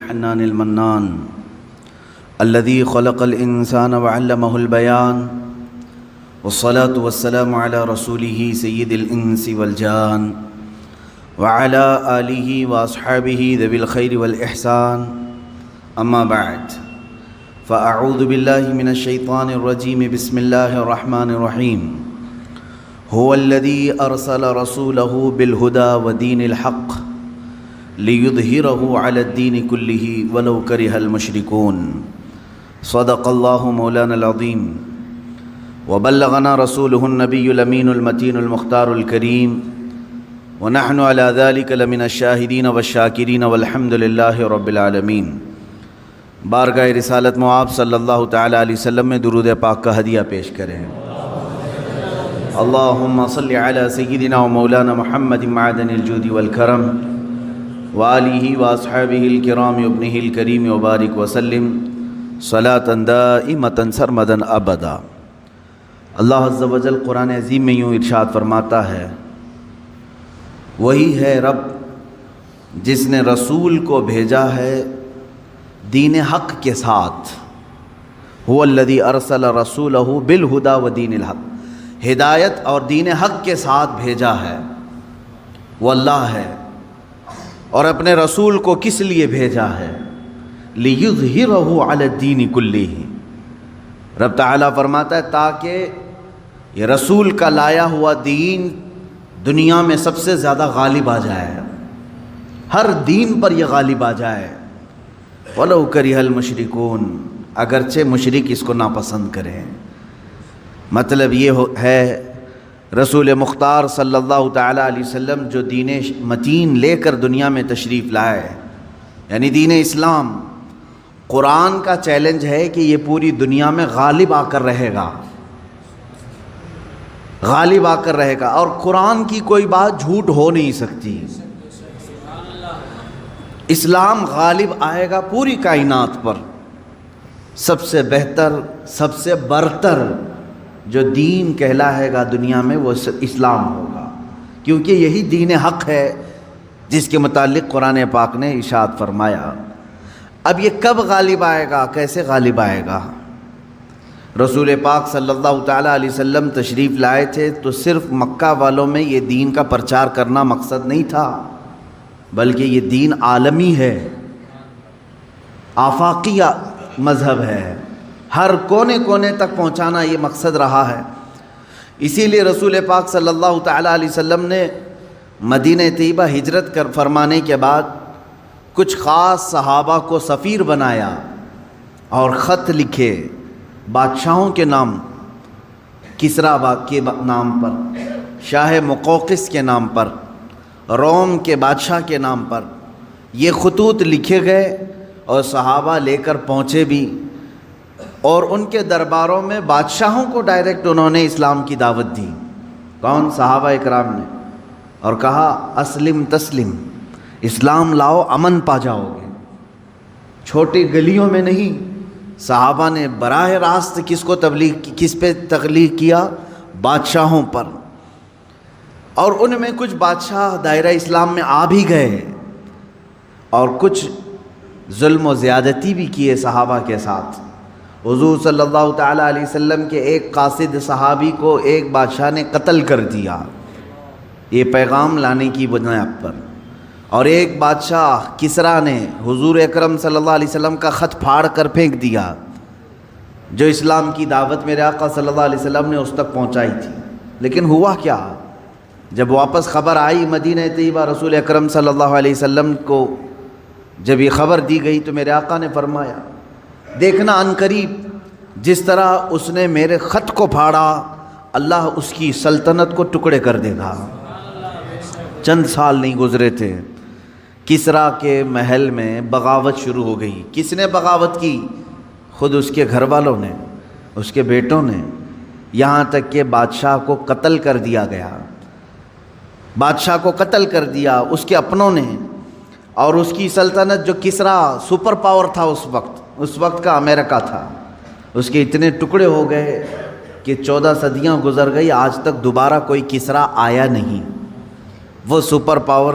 الحنان المنان الذي خلق الإنسان وعلمه البيان والصلاة والسلام على رسوله سيد الإنس والجان وعلى آله وأصحابه ذوي الخير والإحسان أما بعد فأعوذ بالله من الشيطان الرجيم بسم الله الرحمن الرحيم هو الذي أرسل رسوله بالهدى ودين الحق ليظهره على الدين كله ولو كره المشركون صدق الله مولانا العظيم وبلغنا رسوله النبي الأمين المتين المختار الكريم ونحن على ذلك لمن الشاهدين والشاكرين والحمد لله رب العالمين۔ بارگاہ رسالت مواب صلی اللہ تعالی علیہ وسلم میں درود پاک کا ہدیہ پیش کریں۔ اللہم صلی علی سیدنا و مولانا محمد معدن الجود والکرم وآلہ واصحابہ الکرام ابنہ الکریم وبارک وسلم صلاۃ دائمۃ سرمدا ابدا۔ اللہ عز و جل قرآن عظیم میں یوں ارشاد فرماتا ہے، وہی ہے رب جس نے رسول کو بھیجا ہے دین حق کے ساتھ۔ هو الذی ارسل رسولہ بالہدی ودین الحق، ہدایت اور دین حق کے ساتھ بھیجا ہے، وہ اللہ ہے۔ اور اپنے رسول کو کس لیے بھیجا ہے؟ لِيُظْهِرَهُ عَلَى الدِّينِ كُلِّهِ، رب تعالیٰ فرماتا ہے تاکہ یہ رسول کا لایا ہوا دین دنیا میں سب سے زیادہ غالب آ جائے، ہر دین پر یہ غالب آ جائے۔ وَلَوْ كَرِهَ الْمُشْرِكُونَ، اگرچہ مشرک اس کو ناپسند کریں۔ مطلب یہ ہے رسول مختار صلی اللہ تعالیٰ علیہ وسلم جو دین متین لے کر دنیا میں تشریف لائے، یعنی دین اسلام، قرآن کا چیلنج ہے کہ یہ پوری دنیا میں غالب آ کر رہے گا، غالب آ کر رہے گا، اور قرآن کی کوئی بات جھوٹ ہو نہیں سکتی۔ اسلام غالب آئے گا پوری کائنات پر۔ سب سے بہتر، سب سے برتر جو دین کہلائے گا دنیا میں وہ اسلام ہوگا، کیونکہ یہی دین حق ہے جس کے متعلق قرآن پاک نے ارشاد فرمایا۔ اب یہ کب غالب آئے گا، کیسے غالب آئے گا؟ رسول پاک صلی اللہ تعالیٰ علیہ وسلم تشریف لائے تھے تو صرف مکہ والوں میں یہ دین کا پرچار کرنا مقصد نہیں تھا، بلکہ یہ دین عالمی ہے، آفاقی مذہب ہے، ہر کونے کونے تک پہنچانا یہ مقصد رہا ہے۔ اسی لیے رسول پاک صلی اللہ تعالیٰ علیہ وسلم نے مدینہ طیبہ ہجرت کر فرمانے کے بعد کچھ خاص صحابہ کو سفیر بنایا اور خط لکھے بادشاہوں کے نام، کسریٰ کے نام پر، شاہ مقوقس کے نام پر، روم کے بادشاہ کے نام پر یہ خطوط لکھے گئے، اور صحابہ لے کر پہنچے بھی، اور ان کے درباروں میں بادشاہوں کو ڈائریکٹ انہوں نے اسلام کی دعوت دی۔ کون؟ صحابہ اکرام نے، اور کہا اسلم تسلم، اسلام لاؤ امن پا جاؤ گے۔ چھوٹی گلیوں میں نہیں، صحابہ نے براہ راست کس پہ تبلیغ کیا؟ بادشاہوں پر۔ اور ان میں کچھ بادشاہ دائرہ اسلام میں آ بھی گئے، اور کچھ ظلم و زیادتی بھی کیے صحابہ کے ساتھ۔ حضور صلی اللہ تعالیٰ علیہ وسلم کے ایک قاصد صحابی کو ایک بادشاہ نے قتل کر دیا، یہ پیغام لانے کی بنیاد پر، اور ایک بادشاہ کسریٰ نے حضور اکرم صلی اللہ علیہ وسلم کا خط پھاڑ کر پھینک دیا، جو اسلام کی دعوت میرے آقا صلی اللہ علیہ وسلم نے اس تک پہنچائی تھی۔ لیکن ہوا کیا؟ جب واپس خبر آئی مدینہ طیبہ، رسول اکرم صلی اللہ علیہ وسلم کو جب یہ خبر دی گئی تو میرے آقا نے فرمایا، دیکھنا عنقریب جس طرح اس نے میرے خط کو پھاڑا، اللہ اس کی سلطنت کو ٹکڑے کر دے گا۔ چند سال نہیں گزرے تھے، کسریٰ کے محل میں بغاوت شروع ہو گئی۔ کس نے بغاوت کی؟ خود اس کے گھر والوں نے، اس کے بیٹوں نے، یہاں تک کہ بادشاہ کو قتل کر دیا گیا۔ بادشاہ کو قتل کر دیا اس کے اپنوں نے، اور اس کی سلطنت جو کسریٰ سپر پاور تھا اس وقت کا امریکہ تھا، اس کے اتنے ٹکڑے ہو گئے کہ 14 صدیاں گزر گئی، آج تک دوبارہ کوئی کسریٰ آیا نہیں۔ وہ سپر پاور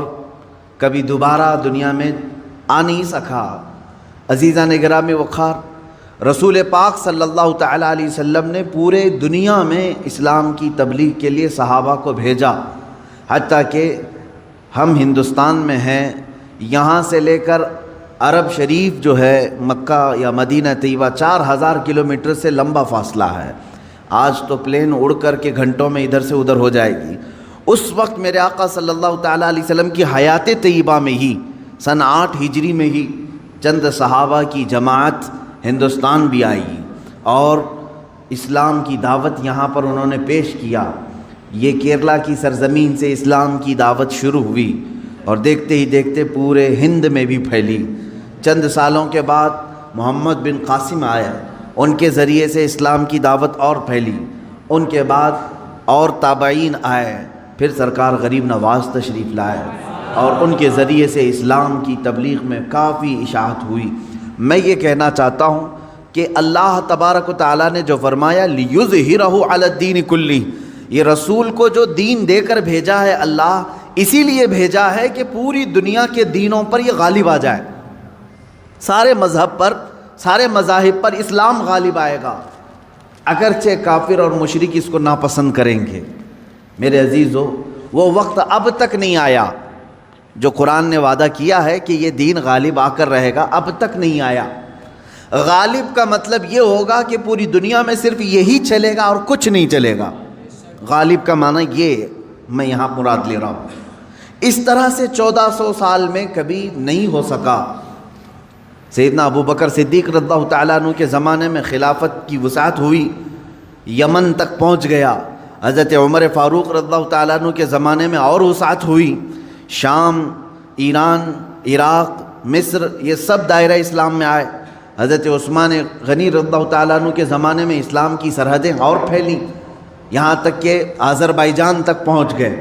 کبھی دوبارہ دنیا میں آ نہیں سکا، عزیزان گرامی وقار، رسول پاک صلی اللہ تعالیٰ علیہ وسلم نے پورے دنیا میں اسلام کی تبلیغ کے لیے صحابہ کو بھیجا، حتیٰ کہ ہم ہندوستان میں ہیں، یہاں سے لے کر عرب شریف جو ہے مکہ یا مدینہ طیبہ 4000 کلومیٹر سے لمبا فاصلہ ہے۔ آج تو پلین اڑ کر کے گھنٹوں میں ادھر سے ادھر ہو جائے گی۔ اس وقت میرے آقا صلی اللہ تعالیٰ علیہ وسلم کی حیات طیبہ میں ہی سن 8 ہجری میں ہی چند صحابہ کی جماعت ہندوستان بھی آئی اور اسلام کی دعوت یہاں پر انہوں نے پیش کیا۔ یہ کیرلا کی سرزمین سے اسلام کی دعوت شروع ہوئی اور دیکھتے ہی دیکھتے پورے ہند میں بھی پھیلی۔ چند سالوں کے بعد محمد بن قاسم آئے، ان کے ذریعے سے اسلام کی دعوت اور پھیلی۔ ان کے بعد اور تابعین آئے، پھر سرکار غریب نواز تشریف لائے اور ان کے ذریعے سے اسلام کی تبلیغ میں کافی اشاعت ہوئی۔ میں یہ کہنا چاہتا ہوں کہ اللہ تبارک و تعالیٰ نے جو فرمایا لِيُظْهِرَهُ عَلَى الدِّينِ كُلِّهِ، یہ رسول کو جو دین دے کر بھیجا ہے اللہ، اسی لیے بھیجا ہے کہ پوری دنیا کے دینوں پر یہ غالب آ جائے، سارے مذہب پر، سارے مذاہب پر اسلام غالب آئے گا، اگرچہ کافر اور مشرک اس کو ناپسند کریں گے۔ میرے عزیزو، وہ وقت اب تک نہیں آیا جو قرآن نے وعدہ کیا ہے کہ یہ دین غالب آ کر رہے گا، اب تک نہیں آیا۔ غالب کا مطلب یہ ہوگا کہ پوری دنیا میں صرف یہی چلے گا اور کچھ نہیں چلے گا۔ غالب کا معنی یہ میں یہاں مراد لے رہا ہوں۔ اس طرح سے 1400 سال میں کبھی نہیں ہو سکا۔ سیدنا ابو بکر صدیق رضی اللہ تعالیٰ عنہ کے زمانے میں خلافت کی وسعت ہوئی، یمن تک پہنچ گیا۔ حضرت عمر فاروق رضی اللہ تعالیٰ عنہ کے زمانے میں اور وسعت ہوئی، شام، ایران، عراق، مصر، یہ سب دائرہ اسلام میں آئے۔ حضرت عثمان غنی رضی اللہ تعالیٰ عنہ کے زمانے میں اسلام کی سرحدیں اور پھیلیں، یہاں تک کہ آذربائیجان تک پہنچ گئے۔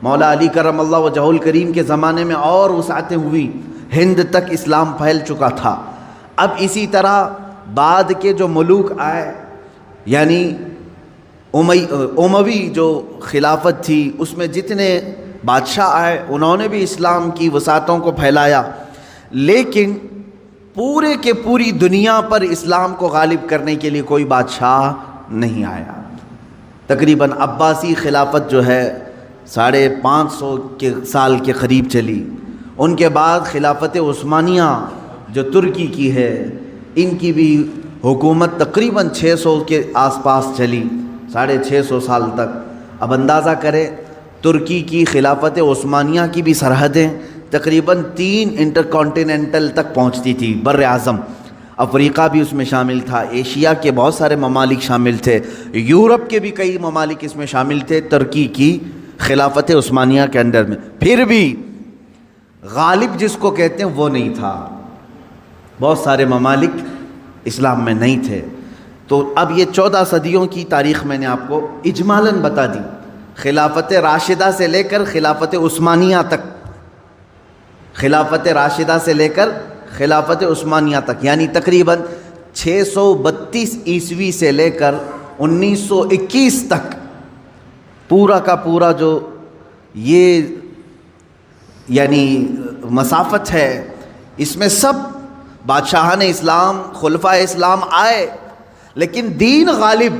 مولا علی کرم اللہ وجہہ الکریم کے زمانے میں اور وسعتیں ہوئی، ہند تک اسلام پھیل چکا تھا۔ اب اسی طرح بعد کے جو ملوک آئے، یعنی اموی جو خلافت تھی، اس میں جتنے بادشاہ آئے انہوں نے بھی اسلام کی وسعتوں کو پھیلایا، لیکن پورے کے پوری دنیا پر اسلام کو غالب کرنے کے لیے کوئی بادشاہ نہیں آیا۔ تقریباً عباسی خلافت جو ہے 550 سال کے قریب چلی۔ ان کے بعد خلافت عثمانیہ جو ترکی کی ہے، ان کی بھی حکومت تقریباً 600 کے آس پاس چلی، 650 سال تک۔ اب اندازہ کریں، ترکی کی خلافت عثمانیہ کی بھی سرحدیں تقریباً 3 انٹرکانٹیننٹل تک پہنچتی تھی، بر اعظم۔ افریقہ بھی اس میں شامل تھا، ایشیا کے بہت سارے ممالک شامل تھے، یورپ کے بھی کئی ممالک اس میں شامل تھے ترکی کی خلافت عثمانیہ کے انڈر میں۔ پھر بھی غالب جس کو کہتے ہیں وہ نہیں تھا، بہت سارے ممالک اسلام میں نہیں تھے۔ تو اب یہ 14 صدیوں کی تاریخ میں نے آپ کو اجمالاً بتا دی، خلافت راشدہ سے لے کر خلافت عثمانیہ تک، خلافت راشدہ سے لے کر خلافت عثمانیہ تک، یعنی تقریباً 632 عیسوی سے لے کر 1921 تک پورا کا پورا جو یہ یعنی مسافت ہے، اس میں سب بادشاہان اسلام، خلفائے اسلام آئے، لیکن دین غالب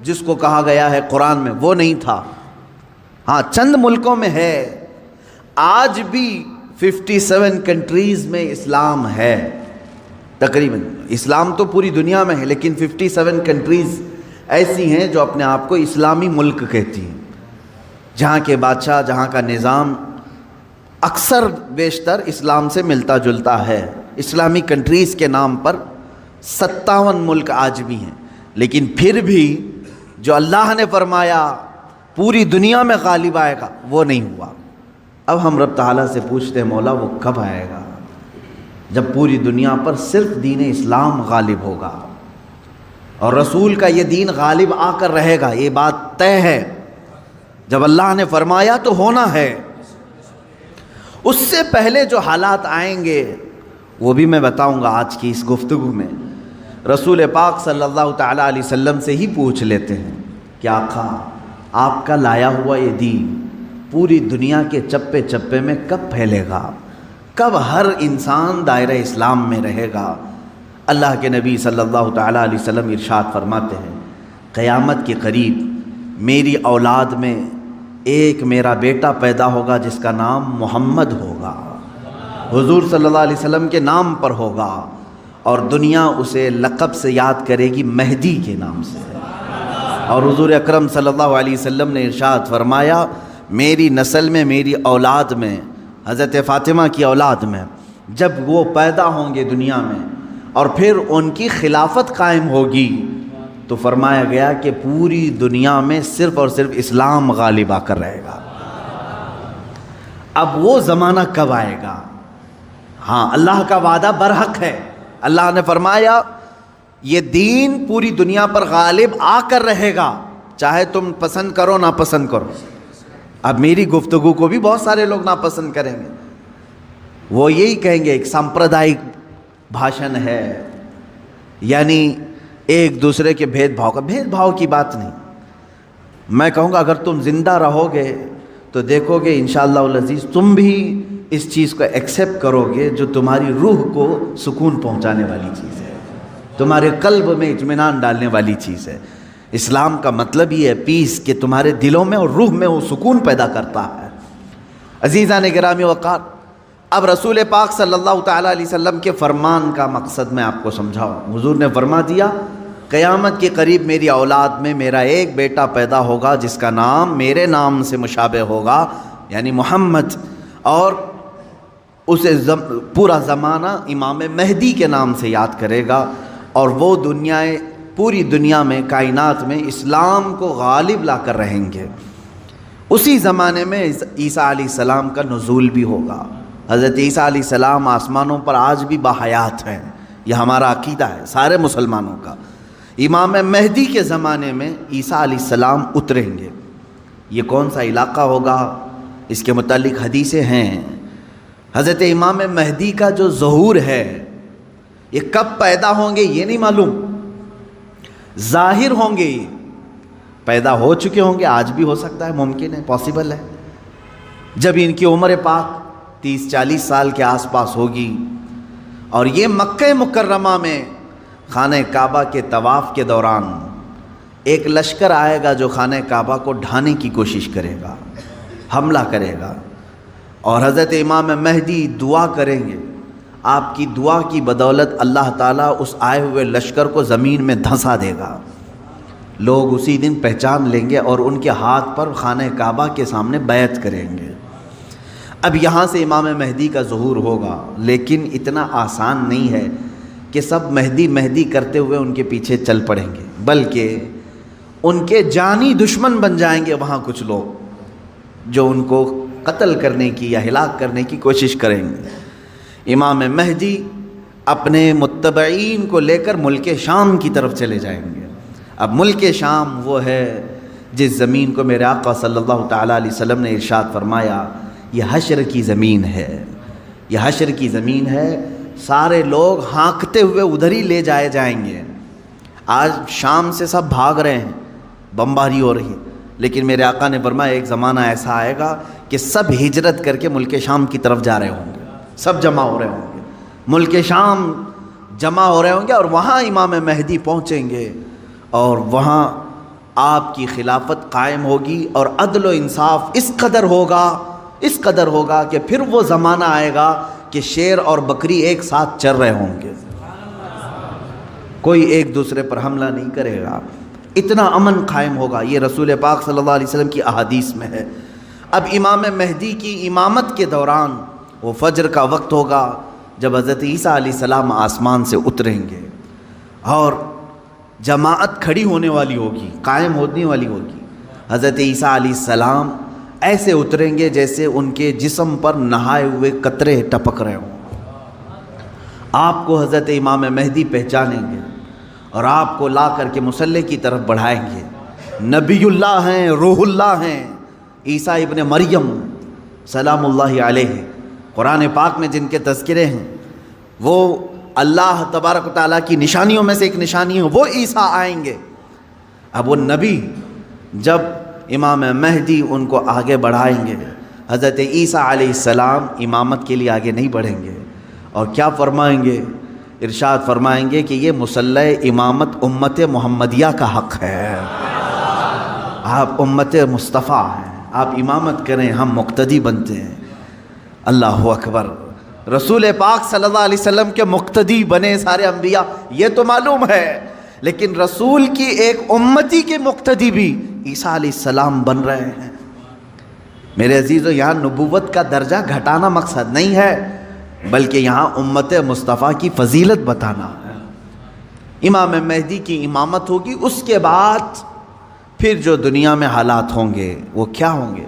جس کو کہا گیا ہے قرآن میں وہ نہیں تھا۔ ہاں، چند ملکوں میں ہے، آج بھی 57 کنٹریز میں اسلام ہے تقریباً۔ اسلام تو پوری دنیا میں ہے، لیکن 57 کنٹریز ایسی ہیں جو اپنے آپ کو اسلامی ملک کہتی ہیں، جہاں کے بادشاہ، جہاں کا نظام اکثر بیشتر اسلام سے ملتا جلتا ہے۔ اسلامی کنٹریز کے نام پر 57 ملک آج بھی ہیں، لیکن پھر بھی جو اللہ نے فرمایا پوری دنیا میں غالب آئے گا وہ نہیں ہوا۔ اب ہم رب تعالیٰ سے پوچھتے ہیں مولا وہ کب آئے گا جب پوری دنیا پر صرف دین اسلام غالب ہوگا اور رسول کا یہ دین غالب آ کر رہے گا، یہ بات طے ہے۔ جب اللہ نے فرمایا تو ہونا ہے۔ اس سے پہلے جو حالات آئیں گے وہ بھی میں بتاؤں گا آج کی اس گفتگو میں۔ رسول پاک صلی اللہ تعالیٰ علیہ وسلم سے ہی پوچھ لیتے ہیں کہ آقا، آپ کا لایا ہوا یہ دین پوری دنیا کے چپے چپے میں کب پھیلے گا، کب ہر انسان دائرہ اسلام میں رہے گا، اللہ کے نبی صلی اللہ تعالیٰ علیہ وسلم ارشاد فرماتے ہیں قیامت کے قریب میری اولاد میں ایک میرا بیٹا پیدا ہوگا جس کا نام محمد ہوگا، حضور صلی اللہ علیہ وسلم کے نام پر ہوگا، اور دنیا اسے لقب سے یاد کرے گی مہدی کے نام سے۔ اور حضور اکرم صلی اللہ علیہ وسلم نے ارشاد فرمایا میری نسل میں، میری اولاد میں، حضرت فاطمہ کی اولاد میں جب وہ پیدا ہوں گے دنیا میں اور پھر ان کی خلافت قائم ہوگی تو فرمایا گیا کہ پوری دنیا میں صرف اور صرف اسلام غالب آ کر رہے گا۔ اب وہ زمانہ کب آئے گا؟ ہاں، اللہ کا وعدہ برحق ہے۔ اللہ نے فرمایا یہ دین پوری دنیا پر غالب آ کر رہے گا، چاہے تم پسند کرو نہ پسند کرو۔ اب میری گفتگو کو بھی بہت سارے لوگ ناپسند کریں گے، وہ یہی کہیں گے ایک سامپردائک بھاشن ہے، یعنی ایک دوسرے کے بھید بھاؤ کی بات نہیں۔ میں کہوں گا اگر تم زندہ رہو گے تو دیکھو گے انشاءاللہ العزیز تم بھی اس چیز کو ایکسیپٹ کرو گے جو تمہاری روح کو سکون پہنچانے والی چیز ہے، تمہارے قلب میں اطمینان ڈالنے والی چیز ہے۔ اسلام کا مطلب یہ ہے پیس، کہ تمہارے دلوں میں اور روح میں وہ سکون پیدا کرتا ہے۔ عزیزان گرامی وقار، اب رسول پاک صلی اللہ تعالیٰ علیہ وسلم کے فرمان کا مقصد میں آپ کو سمجھاؤں۔ حضور نے فرما دیا قیامت کے قریب میری اولاد میں میرا ایک بیٹا پیدا ہوگا جس کا نام میرے نام سے مشابہ ہوگا، یعنی محمد، اور اسے پورا زمانہ امام مہدی کے نام سے یاد کرے گا، اور وہ پوری دنیا میں، کائنات میں اسلام کو غالب لا کر رہیں گے۔ اسی زمانے میں عیسیٰ علیہ السلام کا نزول بھی ہوگا۔ حضرت عیسیٰ علیہ السلام آسمانوں پر آج بھی باحیات ہیں، یہ ہمارا عقیدہ ہے سارے مسلمانوں کا۔ امام مہدی کے زمانے میں عیسیٰ علیہ السلام اتریں گے۔ یہ کون سا علاقہ ہوگا اس کے متعلق حدیثیں ہیں۔ حضرت امام مہدی کا جو ظہور ہے یہ کب پیدا ہوں گے یہ نہیں معلوم، ظاہر ہوں گے، پیدا ہو چکے ہوں گے، آج بھی ہو سکتا ہے، ممکن ہے، پاسبل ہے۔ جب ان کی عمر پاک 30-40 سال کے آس پاس ہوگی اور یہ مکہ مکرمہ میں خانہ کعبہ کے طواف کے دوران ایک لشکر آئے گا جو خانہ کعبہ کو ڈھانے کی کوشش کرے گا، حملہ کرے گا، اور حضرت امام مہدی دعا کریں گے۔ آپ کی دعا کی بدولت اللہ تعالیٰ اس آئے ہوئے لشکر کو زمین میں دھنسا دے گا۔ لوگ اسی دن پہچان لیں گے اور ان کے ہاتھ پر خانہ کعبہ کے سامنے بیعت کریں گے۔ اب یہاں سے امام مہدی کا ظہور ہوگا، لیکن اتنا آسان نہیں ہے کہ سب مہدی مہدی کرتے ہوئے ان کے پیچھے چل پڑیں گے، بلکہ ان کے جانی دشمن بن جائیں گے وہاں کچھ لوگ جو ان کو قتل کرنے کی یا ہلاک کرنے کی کوشش کریں گے۔ امام مہدی اپنے متبعین کو لے کر ملک شام کی طرف چلے جائیں گے۔ اب ملک شام وہ ہے جس زمین کو میرے آقا صلی اللہ تعالیٰ علیہ وسلم نے ارشاد فرمایا یہ حشر کی زمین ہے، یہ حشر کی زمین ہے، سارے لوگ ہانکتے ہوئے ادھر ہی لے جائے جائیں گے۔ آج شام سے سب بھاگ رہے ہیں، بمباری ہو رہی ہے، لیکن میرے آقا نے فرمایا ایک زمانہ ایسا آئے گا کہ سب ہجرت کر کے ملک شام کی طرف جا رہے ہوں گے، سب جمع ہو رہے ہوں گے، ملک شام جمع ہو رہے ہوں گے، اور وہاں امام مہدی پہنچیں گے اور وہاں آپ کی خلافت قائم ہوگی، اور عدل و انصاف اس قدر ہوگا کہ پھر وہ زمانہ آئے گا کہ شیر اور بکری ایک ساتھ چر رہے ہوں گے، کوئی ایک دوسرے پر حملہ نہیں کرے گا، اتنا امن قائم ہوگا۔ یہ رسول پاک صلی اللہ علیہ وسلم کی احادیث میں ہے۔ اب امام مہدی کی امامت کے دوران وہ فجر کا وقت ہوگا جب حضرت عیسیٰ علیہ السلام آسمان سے اتریں گے، اور جماعت کھڑی ہونے والی ہوگی، قائم ہونے والی ہوگی۔ حضرت عیسیٰ علیہ السلام ایسے اتریں گے جیسے ان کے جسم پر نہائے ہوئے قطرے ٹپک رہے ہوں۔ آپ کو حضرت امام مہدی پہچانیں گے اور آپ کو لا کر کے مصلی کی طرف بڑھائیں گے۔ نبی اللہ ہیں، روح اللہ ہیں، عیسیٰ ابن مریم سلام اللہ علیہ، قرآن پاک میں جن کے تذکرے ہیں، وہ اللہ تبارک و تعالیٰ کی نشانیوں میں سے ایک نشانی ہے، وہ عیسیٰ آئیں گے۔ اب وہ نبی جب امام مہدی ان کو آگے بڑھائیں گے، حضرت عیسیٰ علیہ السلام امامت کے لیے آگے نہیں بڑھیں گے، اور کیا فرمائیں گے ارشاد فرمائیں گے کہ یہ مصلی امامت امت محمدیہ کا حق ہے، آپ امت مصطفیٰ ہیں، آپ امامت کریں، ہم مقتدی بنتے ہیں۔ اللہ اکبر، رسول پاک صلی اللہ علیہ وسلم کے مقتدی بنے سارے انبیاء، یہ تو معلوم ہے، لیکن رسول کی ایک امتی کے مقتدی بھی عیسیٰ علیہ السلام بن رہے ہیں۔ میرے عزیزو، یہاں نبوت کا درجہ گھٹانا مقصد نہیں ہے، بلکہ یہاں امت مصطفیٰ کی فضیلت بتانا ہے۔ امام مہدی کی امامت ہوگی، اس کے بعد پھر جو دنیا میں حالات ہوں گے وہ کیا ہوں گے؟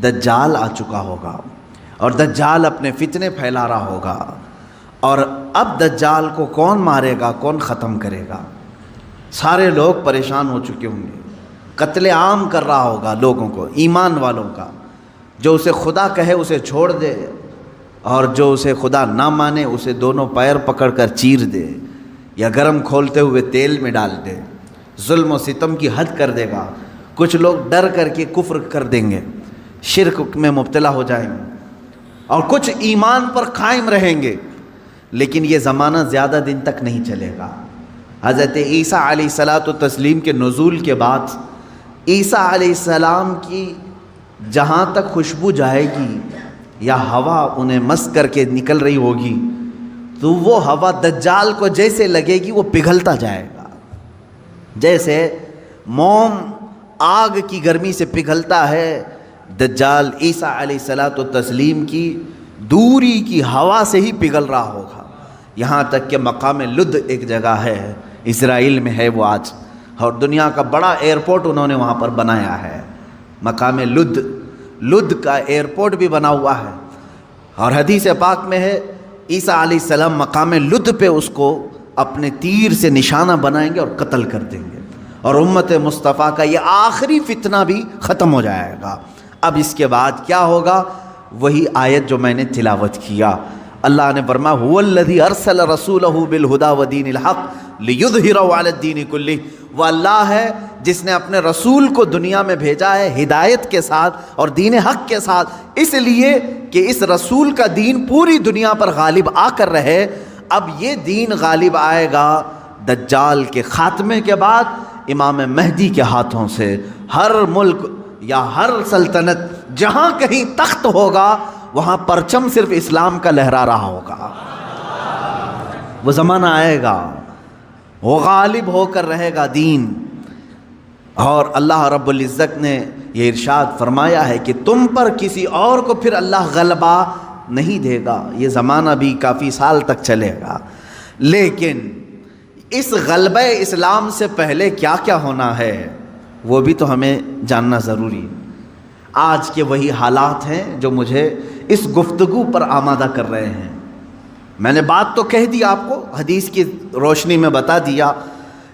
دجال آ چکا ہوگا، اور دجال اپنے فتنے پھیلا رہا ہوگا، اور اب دجال کو کون مارے گا، کون ختم کرے گا؟ سارے لوگ پریشان ہو چکے ہوں گے، قتل عام کر رہا ہوگا لوگوں کو، ایمان والوں کا، جو اسے خدا کہے اسے چھوڑ دے، اور جو اسے خدا نہ مانے اسے دونوں پیر پکڑ کر چیر دے یا گرم کھولتے ہوئے تیل میں ڈال دے، ظلم و ستم کی حد کر دے گا۔ کچھ لوگ ڈر کر کے کفر کر دیں گے، شرک میں مبتلا ہو جائیں گے، اور کچھ ایمان پر قائم رہیں گے، لیکن یہ زمانہ زیادہ دن تک نہیں چلے گا۔ حضرت عیسیٰ علیہ الصلاۃ والتسلیم کے نزول کے بعد عیسیٰ علیہ السلام کی جہاں تک خوشبو جائے گی یا ہوا انہیں مس کر کے نکل رہی ہوگی، تو وہ ہوا دجال کو جیسے لگے گی وہ پگھلتا جائے گا، جیسے موم آگ کی گرمی سے پگھلتا ہے، دجال عیسیٰ علیہ الصلاۃ والتسلیم کی دوری کی ہوا سے ہی پگھل رہا ہوگا۔ یہاں تک کہ مقام لد ایک جگہ ہے، اسرائیل میں ہے وہ آج، اور دنیا کا بڑا ایئرپورٹ انہوں نے وہاں پر بنایا ہے، مقام لد، لد کا ایئرپورٹ بھی بنا ہوا ہے، اور حدیث پاک میں ہے عیسیٰ علیہ السلام مقام لد پہ اس کو اپنے تیر سے نشانہ بنائیں گے اور قتل کر دیں گے، اور امت مصطفیٰ کا یہ آخری فتنہ بھی ختم ہو جائے گا۔ اب اس کے بعد کیا ہوگا؟ وہی آیت جو میں نے تلاوت کیا، اللہ نے فرمایا هو الذی ارسل رسولہ بالہدی ودین الحق لیظہرہ علی الدین کلہ، وہ اللہ ہے جس نے اپنے رسول کو دنیا میں بھیجا ہے ہدایت کے ساتھ اور دین حق کے ساتھ، اس لیے کہ اس رسول کا دین پوری دنیا پر غالب آ کر رہے۔ اب یہ دین غالب آئے گا دجال کے خاتمے کے بعد امام مہدی کے ہاتھوں سے۔ ہر ملک یا ہر سلطنت جہاں کہیں تخت ہوگا وہاں پرچم صرف اسلام کا لہرا رہا ہوگا۔ وہ زمانہ آئے گا، وہ غالب ہو کر رہے گا دین، اور اللہ رب العزت نے یہ ارشاد فرمایا ہے کہ تم پر کسی اور کو پھر اللہ غلبہ نہیں دے گا۔ یہ زمانہ بھی کافی سال تک چلے گا، لیکن اس غلبہ اسلام سے پہلے کیا کیا ہونا ہے وہ بھی تو ہمیں جاننا ضروری ہے۔ آج کے وہی حالات ہیں جو مجھے اس گفتگو پر آمادہ کر رہے ہیں۔ میں نے بات تو کہہ دی آپ کو، حدیث کی روشنی میں بتا دیا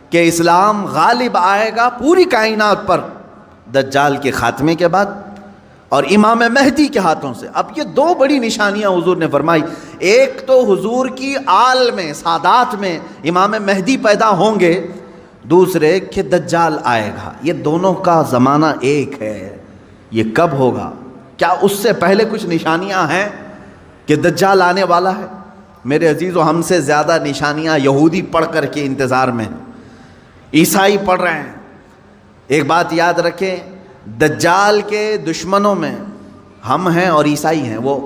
کہ اسلام غالب آئے گا پوری کائنات پر دجال کے خاتمے کے بعد اور امام مہدی کے ہاتھوں سے۔ اب یہ دو بڑی نشانیاں حضور نے فرمائی، ایک تو حضور کی آل میں سادات میں امام مہدی پیدا ہوں گے، دوسرے کہ دجال آئے گا۔ یہ دونوں کا زمانہ ایک ہے۔ یہ کب ہوگا؟ کیا اس سے پہلے کچھ نشانیاں ہیں کہ دجال آنے والا ہے؟ میرے عزیزو، ہم سے زیادہ نشانیاں یہودی پڑھ کر کے انتظار میں ہیں، عیسائی پڑھ رہے ہیں۔ ایک بات یاد رکھیں، دجال کے دشمنوں میں ہم ہیں اور عیسائی ہیں۔ وہ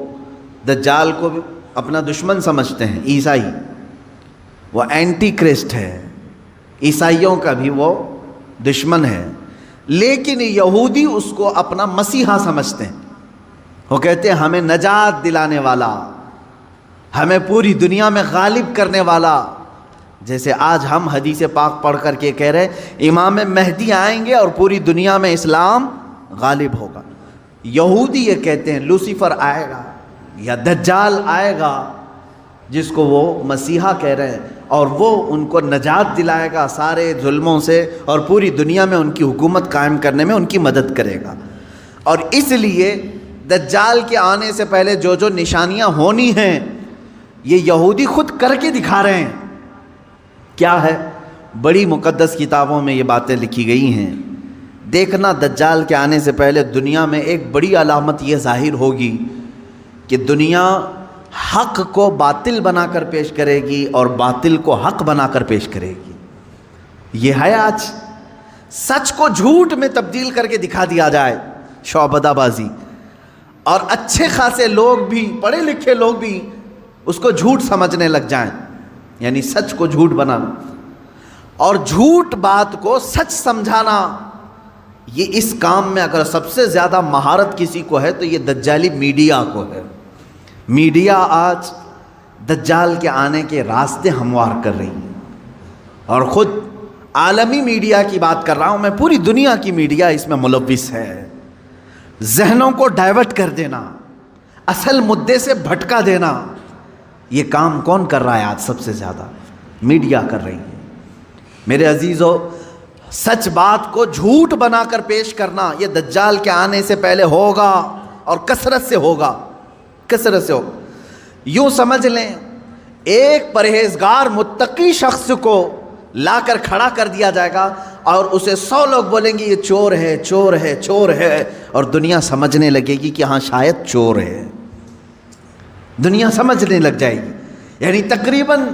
دجال کو اپنا دشمن سمجھتے ہیں عیسائی، وہ اینٹی کرسٹ ہے، عیسائیوں کا بھی وہ دشمن ہے، لیکن یہودی اس کو اپنا مسیحا سمجھتے ہیں۔ وہ کہتے ہیں ہمیں نجات دلانے والا، ہمیں پوری دنیا میں غالب کرنے والا۔ جیسے آج ہم حدیث پاک پڑھ کر کے کہہ رہے ہیں امام مہدی آئیں گے اور پوری دنیا میں اسلام غالب ہوگا، یہودی یہ کہتے ہیں لوسیفر آئے گا یا دجال آئے گا، جس کو وہ مسیحا کہہ رہے ہیں، اور وہ ان کو نجات دلائے گا سارے ظلموں سے اور پوری دنیا میں ان کی حکومت قائم کرنے میں ان کی مدد کرے گا۔ اور اس لیے دجال کے آنے سے پہلے جو جو نشانیاں ہونی ہیں یہ یہودی خود کر کے دکھا رہے ہیں۔ کیا ہے؟ بڑی مقدس کتابوں میں یہ باتیں لکھی گئی ہیں۔ دیکھنا دجال کے آنے سے پہلے دنیا میں ایک بڑی علامت یہ ظاہر ہوگی کہ دنیا حق کو باطل بنا کر پیش کرے گی اور باطل کو حق بنا کر پیش کرے گی. یہ ہے آج سچ کو جھوٹ میں تبدیل کر کے دکھا دیا جائے، شعبدہ بازی، اور اچھے خاصے لوگ بھی، پڑھے لکھے لوگ بھی اس کو جھوٹ سمجھنے لگ جائیں، یعنی سچ کو جھوٹ بنانا اور جھوٹ بات کو سچ سمجھانا. یہ اس کام میں اگر سب سے زیادہ مہارت کسی کو ہے تو یہ دجالی میڈیا کو ہے. میڈیا آج دجال کے آنے کے راستے ہموار کر رہی ہے، اور خود عالمی میڈیا کی بات کر رہا ہوں میں، پوری دنیا کی میڈیا اس میں ملوث ہے. ذہنوں کو ڈائیورٹ کر دینا، اصل مدعے سے بھٹکا دینا، یہ کام کون کر رہا ہے آج سب سے زیادہ؟ میڈیا کر رہی ہے. میرے عزیزو، سچ بات کو جھوٹ بنا کر پیش کرنا یہ دجال کے آنے سے پہلے ہوگا، اور کثرت سے ہوگا، کثرت سے ہوگا. یوں سمجھ لیں ایک پرہیزگار متقی شخص کو لا کر کھڑا کر دیا جائے گا اور اسے 100 لوگ بولیں گے یہ چور ہے، چور ہے، چور ہے، اور دنیا سمجھنے لگے گی کہ ہاں شاید چور ہے. دنیا سمجھنے لگ جائے گی. یعنی تقریباً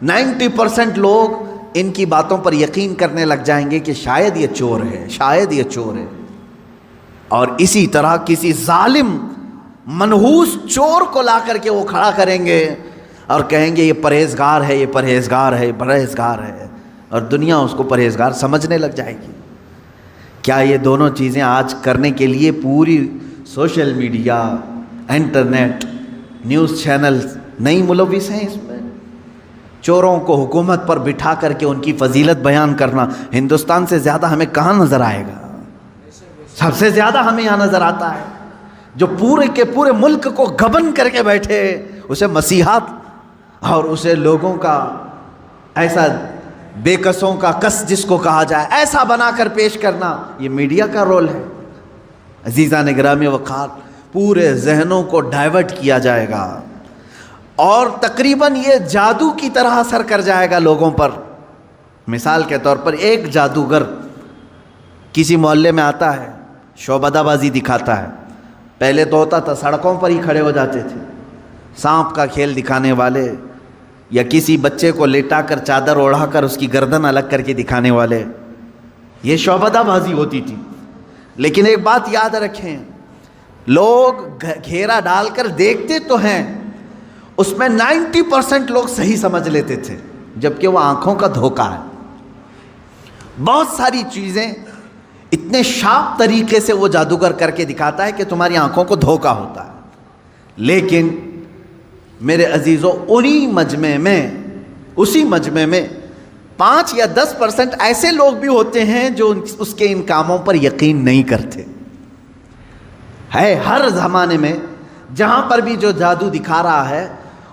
90% لوگ ان کی باتوں پر یقین کرنے لگ جائیں گے کہ شاید یہ چور ہے، شاید یہ چور ہے. اور اسی طرح کسی ظالم منحوس چور کو لا کر کے وہ کھڑا کریں گے اور کہیں گے یہ پرہیزگار ہے، یہ پرہیزگار ہے، یہ پرہیزگار ہے، اور دنیا اس کو پرہیزگار سمجھنے لگ جائے گی. کیا یہ دونوں چیزیں آج کرنے کے لیے پوری social media, internet, news channel نہیں ملوث ہیں اس میں؟ چوروں کو حکومت پر بٹھا کر کے ان کی فضیلت بیان کرنا ہندوستان سے زیادہ ہمیں کہاں نظر آئے گا؟ سب سے زیادہ ہمیں یہاں نظر آتا ہے. جو پورے کے پورے ملک کو گبن کر کے بیٹھے، اسے مسیحات اور اسے لوگوں کا ایسا بے کسوں کا کس جس کو کہا جائے ایسا بنا کر پیش کرنا، یہ میڈیا کا رول ہے. عزیزان گرامی وقار، پورے ذہنوں کو ڈائیورٹ کیا جائے گا اور تقریباً یہ جادو کی طرح اثر کر جائے گا لوگوں پر. مثال کے طور پر ایک جادوگر کسی محلے میں آتا ہے، شعبدہ بازی دکھاتا ہے. پہلے تو ہوتا تھا سڑکوں پر ہی کھڑے ہو جاتے تھے سانپ کا کھیل دکھانے والے، یا کسی بچے کو لیٹا کر چادر اوڑھا کر اس کی گردن الگ کر کے دکھانے والے، یہ شعبدہ بازی ہوتی تھی. لیکن ایک بات یاد رکھیں، لوگ گھیرا ڈال کر دیکھتے تو ہیں، اس میں 90% لوگ صحیح سمجھ لیتے تھے، جبکہ وہ آنکھوں کا دھوکہ ہے. بہت ساری چیزیں اتنے شارپ طریقے سے وہ جادوگر کر کے دکھاتا ہے کہ تمہاری آنکھوں کو دھوکہ ہوتا ہے. لیکن میرے عزیزو، اسی مجمع میں 5 یا 10% ایسے لوگ بھی ہوتے ہیں جو اس کے ان کاموں پر یقین نہیں کرتے. ہے ہر زمانے میں جہاں پر بھی جو جادو دکھا رہا ہے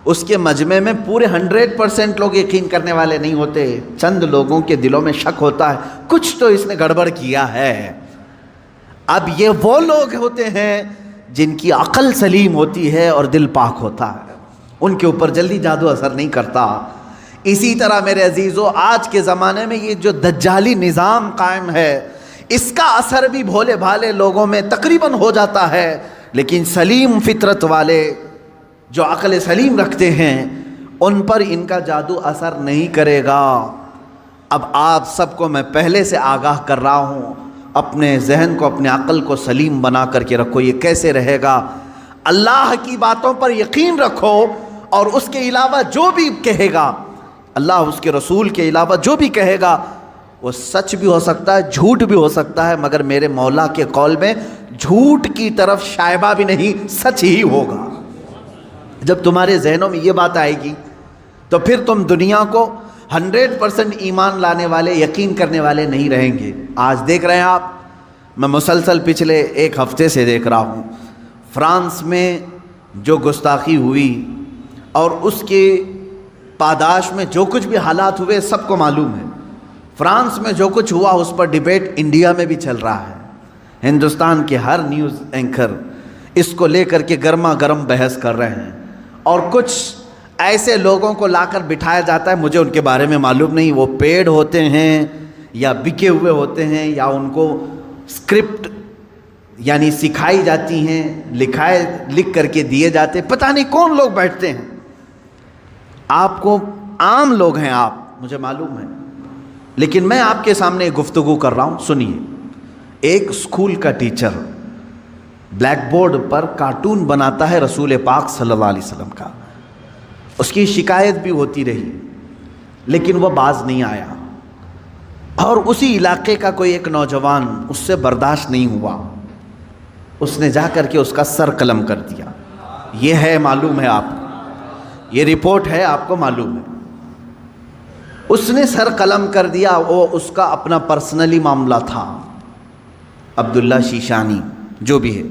اس کے مجمع میں پورے 100% لوگ یقین کرنے والے نہیں ہوتے. چند لوگوں کے دلوں میں شک ہوتا ہے کچھ تو اس نے گڑبڑ کیا ہے. اب یہ وہ لوگ ہوتے ہیں جن کی عقل سلیم ہوتی ہے اور دل پاک ہوتا ہے، ان کے اوپر جلدی جادو اثر نہیں کرتا. اسی طرح میرے عزیزو، آج کے زمانے میں یہ جو دجالی نظام قائم ہے اس کا اثر بھی بھولے بھالے لوگوں میں تقریباً ہو جاتا ہے، لیکن سلیم فطرت والے جو عقل سلیم رکھتے ہیں ان پر ان کا جادو اثر نہیں کرے گا. اب آپ سب کو میں پہلے سے آگاہ کر رہا ہوں، اپنے ذہن کو، اپنے عقل کو سلیم بنا کر کے رکھو. یہ کیسے رہے گا؟ اللہ کی باتوں پر یقین رکھو، اور اس کے علاوہ جو بھی کہے گا، اللہ اس کے رسول کے علاوہ جو بھی کہے گا وہ سچ بھی ہو سکتا ہے، جھوٹ بھی ہو سکتا ہے، مگر میرے مولا کے قول میں جھوٹ کی طرف شائبہ بھی نہیں، سچ ہی ہوگا. جب تمہارے ذہنوں میں یہ بات آئے گی تو پھر تم دنیا کو 100% ایمان لانے والے، یقین کرنے والے نہیں رہیں گے. آج دیکھ رہے ہیں آپ، میں مسلسل پچھلے 1 ہفتے سے دیکھ رہا ہوں، فرانس میں جو گستاخی ہوئی اور اس کے پاداش میں جو کچھ بھی حالات ہوئے سب کو معلوم ہے. فرانس میں جو کچھ ہوا اس پر ڈیبیٹ انڈیا میں بھی چل رہا ہے. ہندوستان کے ہر نیوز اینکر اس کو لے کر کے گرما گرم بحث کر رہے ہیں، اور کچھ ایسے لوگوں کو لا کر بٹھایا جاتا ہے، مجھے ان کے بارے میں معلوم نہیں، وہ پیڈ ہوتے ہیں یا بکے ہوئے ہوتے ہیں یا ان کو اسکرپٹ یعنی سکھائی جاتی ہیں، لکھ کر کے دیے جاتے، پتہ نہیں کون لوگ بیٹھتے ہیں. آپ کو عام لوگ ہیں آپ، مجھے معلوم ہے، لیکن میں آپ کے سامنے گفتگو کر رہا ہوں. سنیے، ایک اسکول کا ٹیچر بلیک بورڈ پر کارٹون بناتا ہے رسول پاک صلی اللہ علیہ وسلم کا. اس کی شکایت بھی ہوتی رہی لیکن وہ باز نہیں آیا، اور اسی علاقے کا کوئی ایک نوجوان اس سے برداشت نہیں ہوا، اس نے جا کر کے اس کا سر قلم کر دیا. یہ ہے، معلوم ہے آپ کو، یہ رپورٹ ہے، آپ کو معلوم ہے. اس نے سر قلم کر دیا، وہ اس کا اپنا پرسنلی معاملہ تھا، عبداللہ شیشانی جو بھی ہے.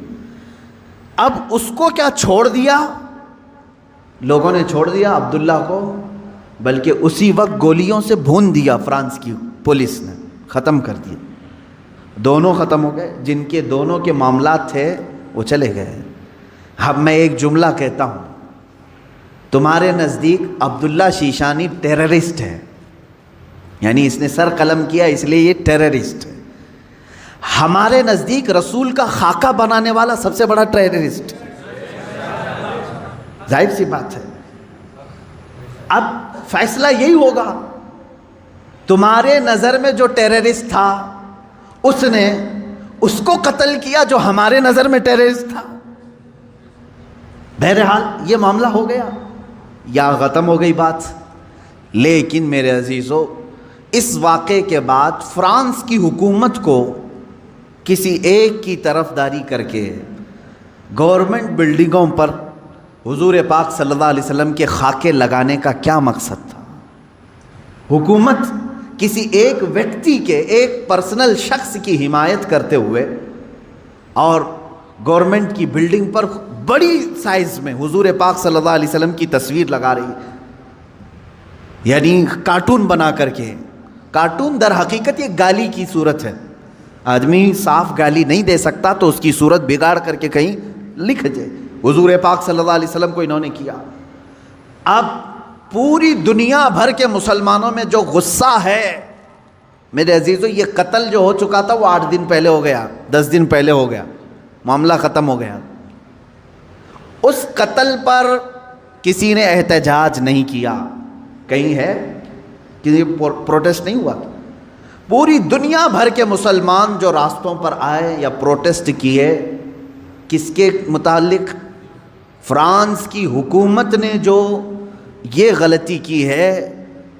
اب اس کو کیا چھوڑ دیا؟ لوگوں نے چھوڑ دیا عبداللہ کو، بلکہ اسی وقت گولیوں سے بھون دیا فرانس کی پولیس نے، ختم کر دیا. دونوں ختم ہو گئے، جن کے دونوں کے معاملات تھے وہ چلے گئے. اب میں ایک جملہ کہتا ہوں، تمہارے نزدیک عبداللہ شیشانی ٹیررسٹ ہے، یعنی اس نے سر قلم کیا اس لیے یہ ٹیررسٹ ہے. ہمارے نزدیک رسول کا خاکہ بنانے والا سب سے بڑا ٹیررسٹ، ظاہر سی بات ہے. اب فیصلہ یہی ہوگا، تمہارے نظر میں جو ٹیررسٹ تھا اس نے اس کو قتل کیا جو ہمارے نظر میں ٹیررسٹ تھا. بہرحال یہ معاملہ ہو گیا یا ختم ہو گئی بات. لیکن میرے عزیزو، اس واقعے کے بعد فرانس کی حکومت کو کسی ایک کی طرفداری کر کے گورنمنٹ بلڈنگوں پر حضور پاک صلی اللہ علیہ وسلم کے خاکے لگانے کا کیا مقصد تھا؟ حکومت کسی ایک ویکتی کے، ایک پرسنل شخص کی حمایت کرتے ہوئے اور گورنمنٹ کی بلڈنگ پر بڑی سائز میں حضور پاک صلی اللہ علیہ وسلم کی تصویر لگا رہی ہے، یعنی کارٹون بنا کر کے. کارٹون در حقیقت یہ گالی کی صورت ہے. آدمی صاف گالی نہیں دے سکتا تو اس کی صورت بگاڑ کر کے کہیں لکھ دے. حضور پاک صلی اللہ علیہ وسلم کو انہوں نے کیا. اب پوری دنیا بھر کے مسلمانوں میں جو غصہ ہے میرے عزیزو، یہ قتل جو ہو چکا تھا وہ 8 دن پہلے ہو گیا، 10 دن پہلے ہو گیا، معاملہ ختم ہو گیا. اس قتل پر کسی نے احتجاج نہیں کیا. کہیں ہے کہ پروٹیسٹ نہیں ہوا؟ پوری دنیا بھر کے مسلمان جو راستوں پر آئے یا پروٹیسٹ کیے، کس کے متعلق؟ فرانس کی حکومت نے جو یہ غلطی کی ہے،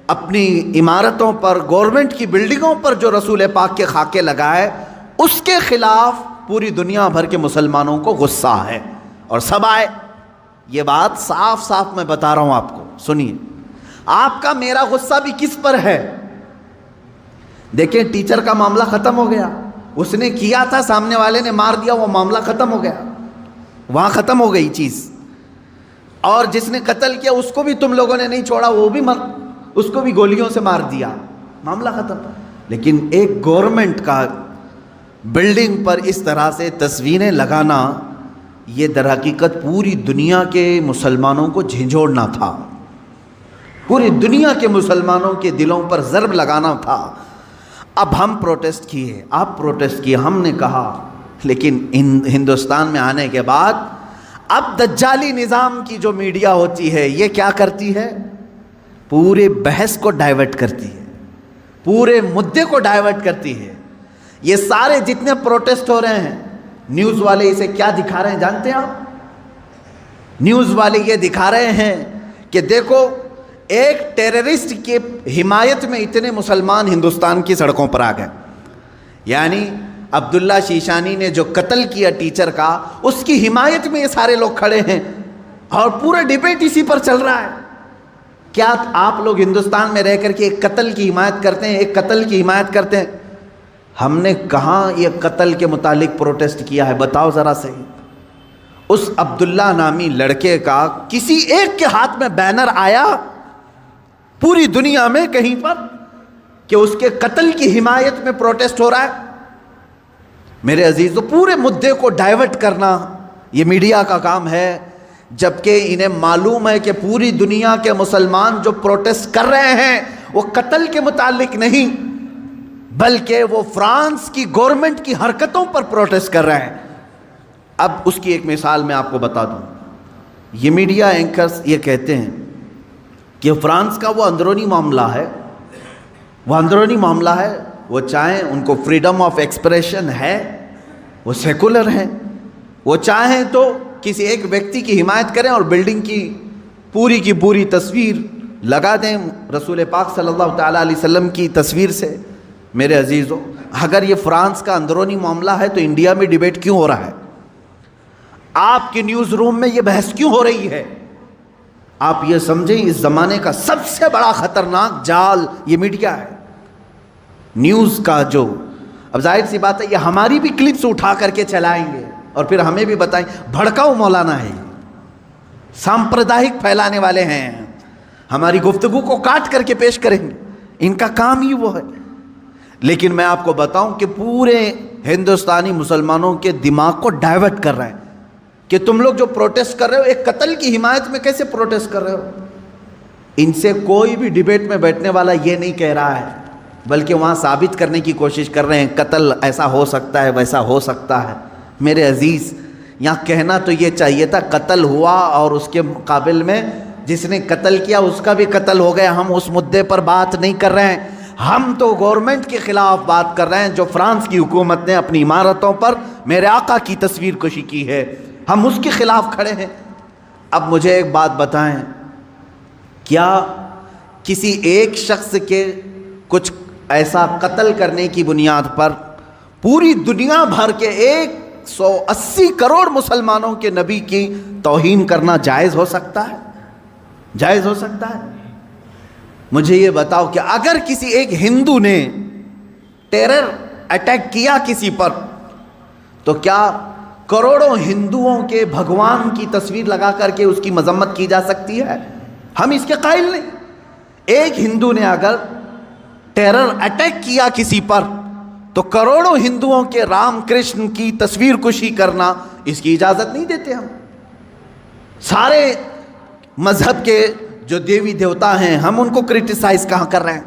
اپنی عمارتوں پر، گورنمنٹ کی بلڈنگوں پر جو رسول پاک کے خاکے لگائے، اس کے خلاف پوری دنیا بھر کے مسلمانوں کو غصہ ہے اور سب آئے. یہ بات صاف صاف میں بتا رہا ہوں آپ کو، سنیے. آپ کا میرا غصہ بھی کس پر ہے؟ دیکھیں، ٹیچر کا معاملہ ختم ہو گیا، اس نے کیا تھا، سامنے والے نے مار دیا، وہ معاملہ ختم ہو گیا، وہاں ختم ہو گئی چیز. اور جس نے قتل کیا اس کو بھی تم لوگوں نے نہیں چھوڑا، وہ بھی اس کو بھی گولیوں سے مار دیا، معاملہ ختم. لیکن ایک گورنمنٹ کا بلڈنگ پر اس طرح سے تصویریں لگانا، یہ در حقیقت پوری دنیا کے مسلمانوں کو جھنجھوڑنا تھا، پوری دنیا کے مسلمانوں کے دلوں پر ضرب لگانا تھا. اب ہم پروٹیسٹ کیے، آپ پروٹیسٹ کیے، ہم نے کہا، لیکن ہندوستان میں آنے کے بعد اب دجالی نظام کی جو میڈیا ہوتی ہے یہ کیا کرتی ہے؟ پورے بحث کو ڈائیورٹ کرتی ہے، پورے مدے کو ڈائیورٹ کرتی ہے. یہ سارے جتنے پروٹیسٹ ہو رہے ہیں، نیوز والے اسے کیا دکھا رہے ہیں جانتے ہیں آپ؟ نیوز والے یہ دکھا رہے ہیں کہ دیکھو، ایک ٹیررسٹ کی حمایت میں اتنے مسلمان ہندوستان کی سڑکوں پر آ گئے. یعنی عبداللہ شیشانی نے جو قتل کیا ٹیچر کا، اس کی حمایت میں یہ سارے لوگ کھڑے ہیں اور پورا ڈیبیٹ اسی پر چل رہا ہے. کیا آپ لوگ ہندوستان میں رہ کر کے ایک قتل کی حمایت کرتے ہیں؟ ایک قتل کی حمایت کرتے ہیں؟ ہم نے کہاں یہ قتل کے متعلق پروٹیسٹ کیا ہے؟ بتاؤ ذرا صحیح. اس عبداللہ نامی لڑکے کا کسی ایک کے ہاتھ میں بینر آیا پوری دنیا میں کہیں پر کہ اس کے قتل کی حمایت میں پروٹیسٹ ہو رہا ہے؟ میرے عزیزو، پورے مدے کو ڈائیورٹ کرنا یہ میڈیا کا کام ہے، جبکہ انہیں معلوم ہے کہ پوری دنیا کے مسلمان جو پروٹیسٹ کر رہے ہیں وہ قتل کے متعلق نہیں، بلکہ وہ فرانس کی گورنمنٹ کی حرکتوں پر پروٹیسٹ کر رہے ہیں. اب اس کی ایک مثال میں آپ کو بتا دوں. یہ میڈیا اینکرز یہ کہتے ہیں کہ فرانس کا وہ اندرونی معاملہ ہے، وہ چاہیں ان کو فریڈم آف ایکسپریشن ہے، وہ سیکولر ہیں، وہ چاہیں تو کسی ایک ویکتی کی حمایت کریں اور بلڈنگ کی پوری تصویر لگا دیں رسول پاک صلی اللہ تعالیٰ علیہ وسلم کی تصویر سے. میرے عزیزو، اگر یہ فرانس کا اندرونی معاملہ ہے تو انڈیا میں ڈیبیٹ کیوں ہو رہا ہے؟ آپ کے نیوز روم میں یہ بحث کیوں ہو رہی ہے؟ آپ یہ سمجھیں اس زمانے کا سب سے بڑا خطرناک جال یہ میڈیا ہے، نیوز کا. جو اب ظاہر سی بات ہے یہ ہماری بھی کلپس اٹھا کر کے چلائیں گے اور پھر ہمیں بھی بتائیں بھڑکاؤ مولانا ہے، سامپردائک پھیلانے والے ہیں، ہماری گفتگو کو کاٹ کر کے پیش کریں گے، ان کا کام ہی وہ ہے. لیکن میں آپ کو بتاؤں کہ پورے ہندوستانی مسلمانوں کے دماغ کو ڈائیورٹ کر رہے ہیں کہ تم لوگ جو پروٹیسٹ کر رہے ہو ایک قتل کی حمایت میں کیسے پروٹیسٹ کر رہے ہو. ان سے کوئی بھی ڈیبیٹ میں بیٹھنے والا یہ نہیں کہہ رہا ہے، بلکہ وہاں ثابت کرنے کی کوشش کر رہے ہیں قتل ایسا ہو سکتا ہے، ویسا ہو سکتا ہے. میرے عزیز، یہاں کہنا تو یہ چاہیے تھا قتل ہوا اور اس کے مقابل میں جس نے قتل کیا اس کا بھی قتل ہو گیا. ہم اس مدعے پر بات نہیں کر رہے ہیں، ہم تو گورنمنٹ کے خلاف بات کر رہے ہیں جو فرانس کی حکومت نے اپنی عمارتوں پر میرے آقا کی تصویر کشی کی ہے، ہم اس کے خلاف کھڑے ہیں. اب مجھے ایک بات بتائیں، کیا کسی ایک شخص کے کچھ ایسا قتل کرنے کی بنیاد پر پوری دنیا بھر کے 180 کروڑ مسلمانوں کے نبی کی توہین کرنا جائز ہو سکتا ہے؟ جائز ہو سکتا ہے؟ مجھے یہ بتاؤ کہ اگر کسی ایک ہندو نے ٹیرر اٹیک کیا کسی پر تو کیا کروڑوں ہندوؤں کے بھگوان کی تصویر لگا کر کے اس کی مذمت کی جا سکتی ہے؟ ہم اس کے قائل نہیں. ایک ہندو نے اگر ٹیرر اٹیک کیا کسی پر تو کروڑوں ہندوؤں کے رام کرشن کی تصویر کشی کرنا اس کی اجازت نہیں دیتے ہم. سارے مذہب کے جو دیوی دیوتا ہیں ہم ان کو کرٹیسائز کہاں کر رہے ہیں؟